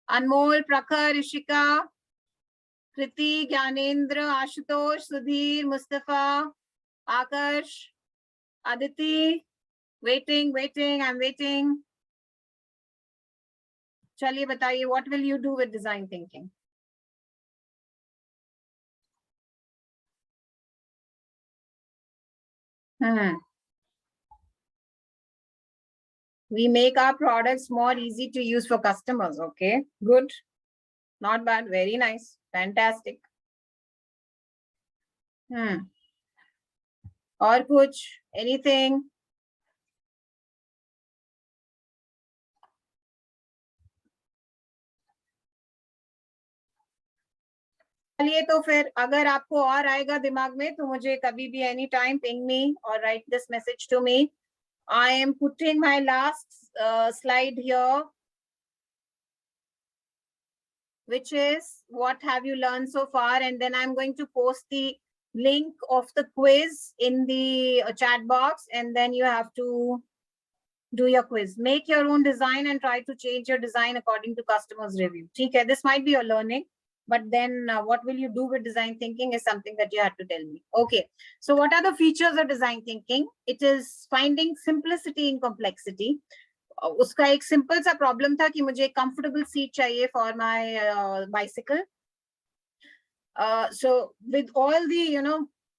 Anmol, Prakhar, Ishika, Kriti, Gyanendra, Ashutosh, Sudhir, Mustafa, Akash, Aditi. Waiting, I'm waiting. Chaliye bataiye, what will you do with design thinking? We make our products more easy to use for customers. Okay, good. Not bad. Very nice. Fantastic. Or kuch, anything? चलिए तो फिर अगर आपको और आएगा दिमाग में तो मुझे कभी भी any time ping me or write this message to me. I am putting my last slide here, which is what have you learned so far, and then I'm going to post the link of the quiz in the chat box, and then you have to do your quiz. Make your own design and try to change your design according to customers' review. Okay, this might be your learning, but then what will you do with design thinking is something that you have to tell me. Okay, so what are the features of design thinking? It is finding simplicity in complexity. उसका एक simple सा problem था कि मुझे comfortable seat चाहिए for my bicycle. So with all the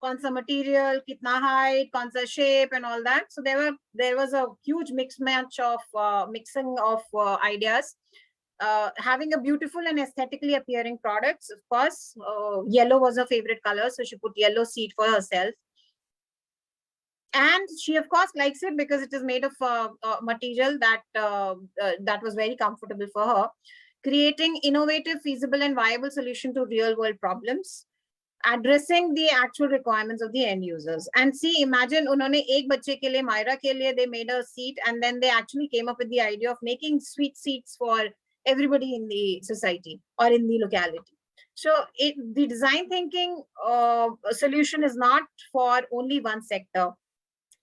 कौन सा material, कितना height, कौन सा shape and all that. So there was a huge mixing of ideas. having a beautiful and aesthetically appearing products. Of course, yellow was her favorite color, so she put yellow seat for herself. And she, of course, likes it because it is made of material that was very comfortable for her. Creating innovative, feasible, and viable solution to real-world problems, addressing the actual requirements of the end users. And see, imagine, unhone ek bacche ke liye, Myra ke liye, they made a seat, and then they actually came up with the idea of making sweet seats for everybody in the society or in the locality. So the design thinking solution is not for only one sector.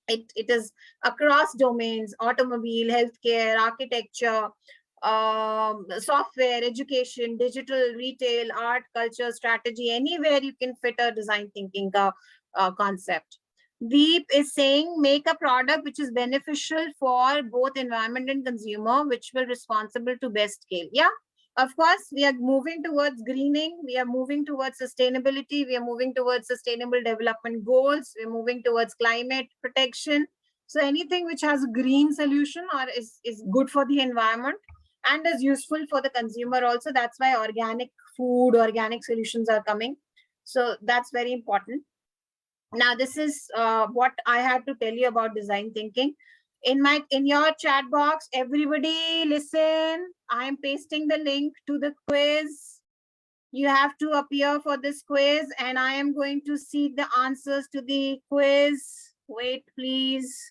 It is across domains: automobile, healthcare, architecture, software, education, digital, retail, art, culture, strategy. Anywhere you can fit a design thinking concept. Deep is saying make a product which is beneficial for both environment and consumer, which will responsible to best scale. Yeah, of course, we are moving towards greening. We are moving towards sustainability. We are moving towards sustainable development goals. We're moving towards climate protection. So anything which has a green solution or is good for the environment and is useful for the consumer also. That's why organic food, organic solutions are coming. So that's very important. Now, this is what I had to tell you about design thinking. In your chat box, everybody listen. I am pasting the link to the quiz. You have to appear for this quiz, and I am going to see the answers to the quiz. Wait, please.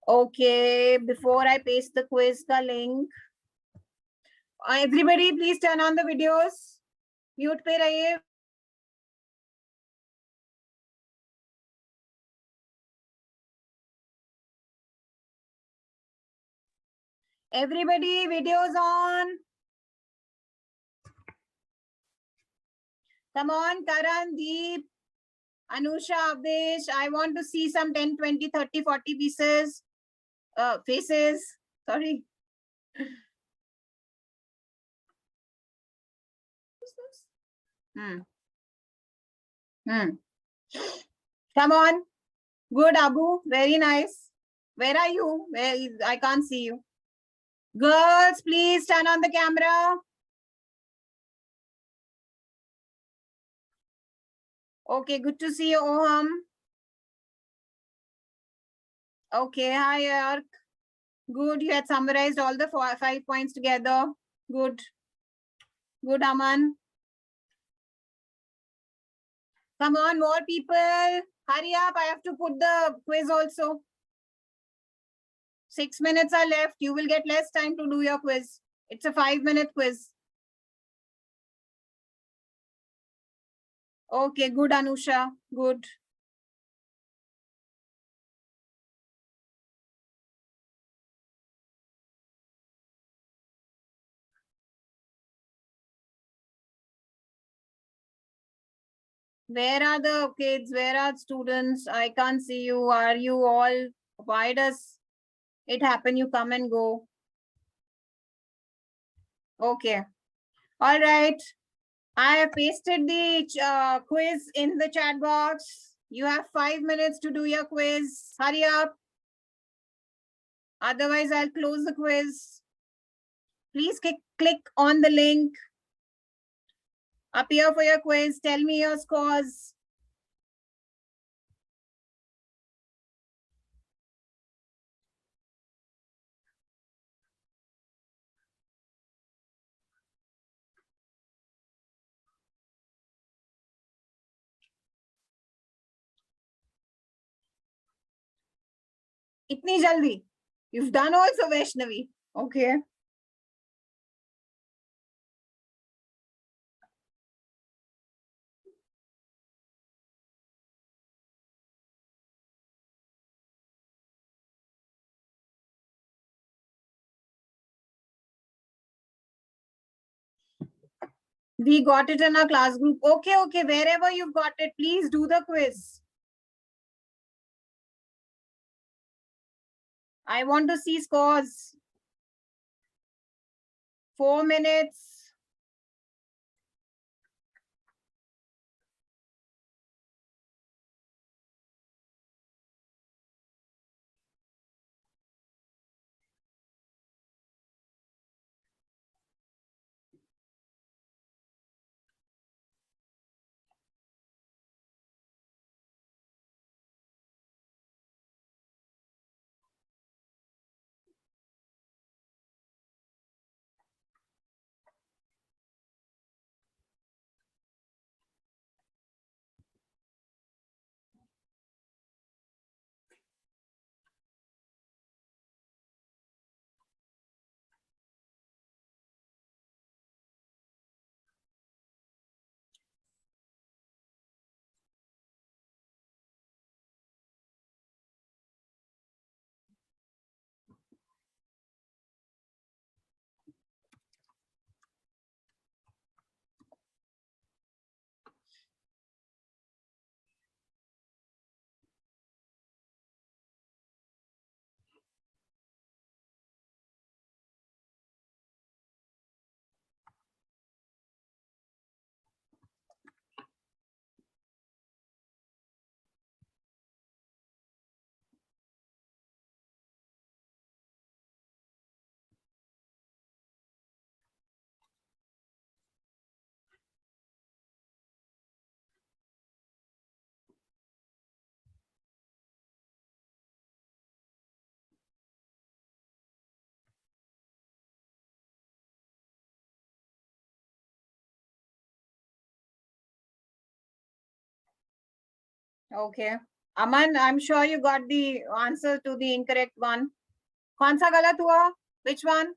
Okay, before I paste the quiz ka link, everybody please turn on the videos. Mute pe rahiye. Everybody, videos on. Come on, Karan, Deep, Anusha, Abdesh. I want to see some 10, 20, 30, 40 pieces. Faces. Sorry. Come on. Good, Abu. Very nice. Where are you? I can't see you. Girls, please turn on the camera. Okay, good to see you, Oham. Okay, hi, Ark. Good, you had summarized all the 5 points together. Good. Good, Aman. Come on, more people. Hurry up, I have to put the quiz also. 6 minutes are left. You will get less time to do your quiz. It's a 5-minute quiz. Okay, good, Anusha. Good. Where are the kids? Where are students? I can't see you. Are you all? Why does it happen? You come and go. Okay. All right. I have pasted the quiz in the chat box. You have 5 minutes to do your quiz. Hurry up. Otherwise, I'll close the quiz. Please click on the link. Appear for your quiz. Tell me your scores. Itni jaldi. You've done also, Vaishnavi. Okay. We got it in our class group. Okay, okay. Wherever you've got it, please do the quiz. I want to see scores. 4 minutes. Okay. Aman, I'm sure you got the answer to the incorrect one. कौन सा गलत हुआ? Which one?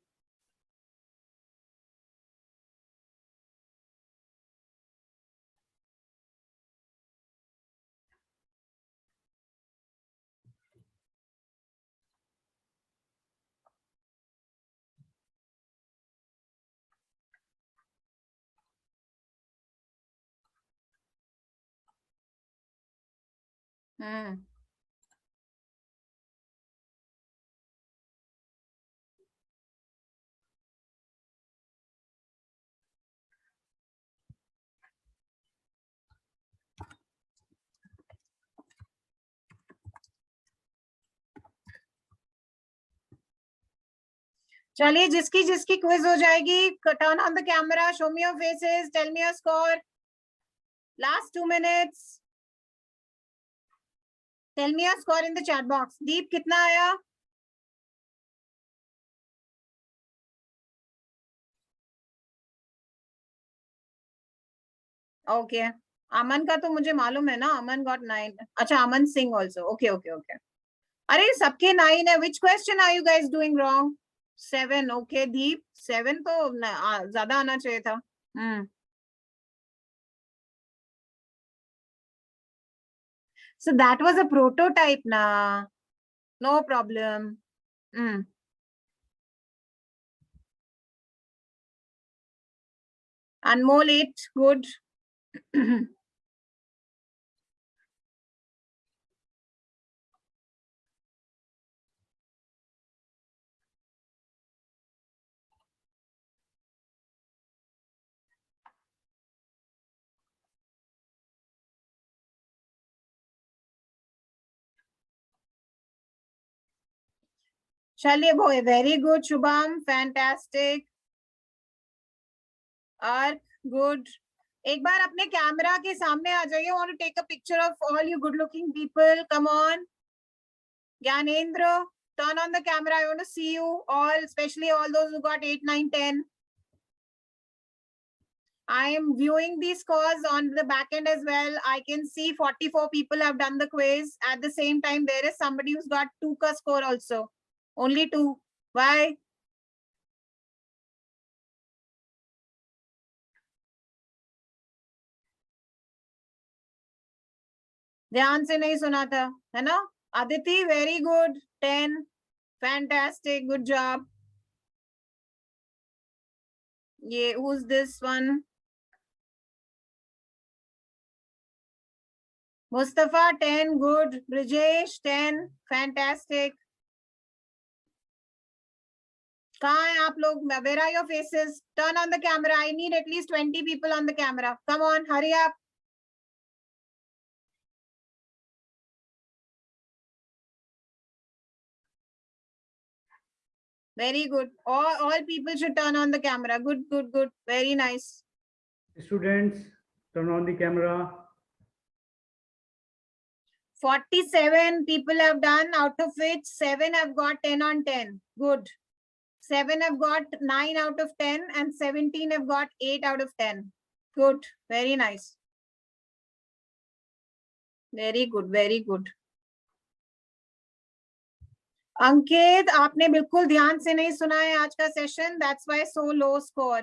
चलिए जिसकी जिसकी quiz हो जाएगी, turn on the camera, show me your faces, tell me your score. Last 2 minutes. Tell me your score in the chat box. Deep, कितना आया? Okay. Aman का तो मुझे मालूम है ना. Aman got 9. अच्छा, Aman Singh also. Okay. अरे सबके 9 है. Which question are you guys doing wrong? 7. Okay, Deep. 7 तो ज्यादा आना चाहिए था. So that was a prototype na. No problem. Anmol 8, good. Chaliye boy, very good, Shubham, fantastic. Ark, good. एक बार अपने कैमरा के सामने आ जाइए. I want to take a picture of all you good looking people. Come on. Gyanendra, turn on the camera. I want to see you all, especially all those who got 8, 9, 10. I am viewing these scores on the back end as well. I can see 44 people have done the quiz. At the same time, there is somebody who's got 2 ka score also. Only 2. Why? ध्यान से नहीं सुना था, है ना? Aditi, very good. 10. Fantastic. Good job. Yeah, who's this one? Mustafa, 10. Good. Brijesh, 10. Fantastic. कहाँ हैं आप लोग? Where are your faces? Turn on the camera. I need at least 20 people on the camera. Come on, hurry up. Very good. All people should turn on the camera. Good. Very nice. Students, turn on the camera. 47 people have done, out of which 7 have got 10 on 10. Good. 7 have got 9 out of 10 and 17 have got 8 out of 10. Good. Very nice. Very good. अंकित, आपने बिल्कुल ध्यान से नहीं सुना है आज का session. That's why so low score.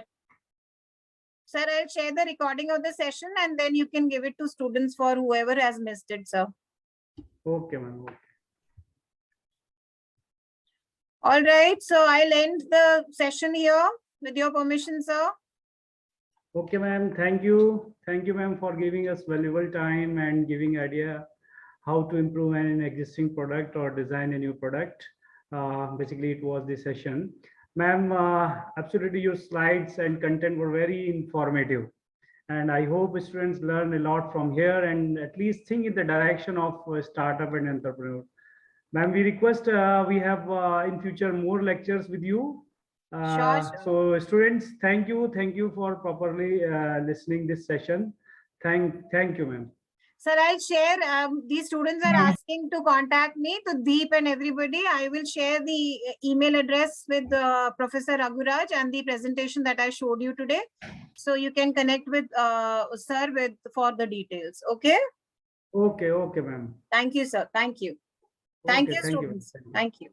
Sir, I'll share the recording of the session and then you can give it to students for whoever has missed it, sir. Okay, ma'am. Okay. All right, so I'll end the session here with your permission, sir. Okay, ma'am. Thank you. Thank you, ma'am, for giving us valuable time and giving idea how to improve an existing product or design a new product. Basically, it was the session. Ma'am, absolutely, your slides and content were very informative. And I hope students learn a lot from here and at least think in the direction of startup and entrepreneur. Ma'am, we request we have in future more lectures with you. Sure. So students, thank you for properly listening this session. Thank you, ma'am. Sir, I'll share. These students are asking to contact me, to Deep and everybody. I will share the email address with Professor Raguraj and the presentation that I showed you today. So you can connect with sir for the details. Okay. Okay, okay, ma'am. Thank you, sir. Thank you. Thank Okay, you, thank you. students. Thank you.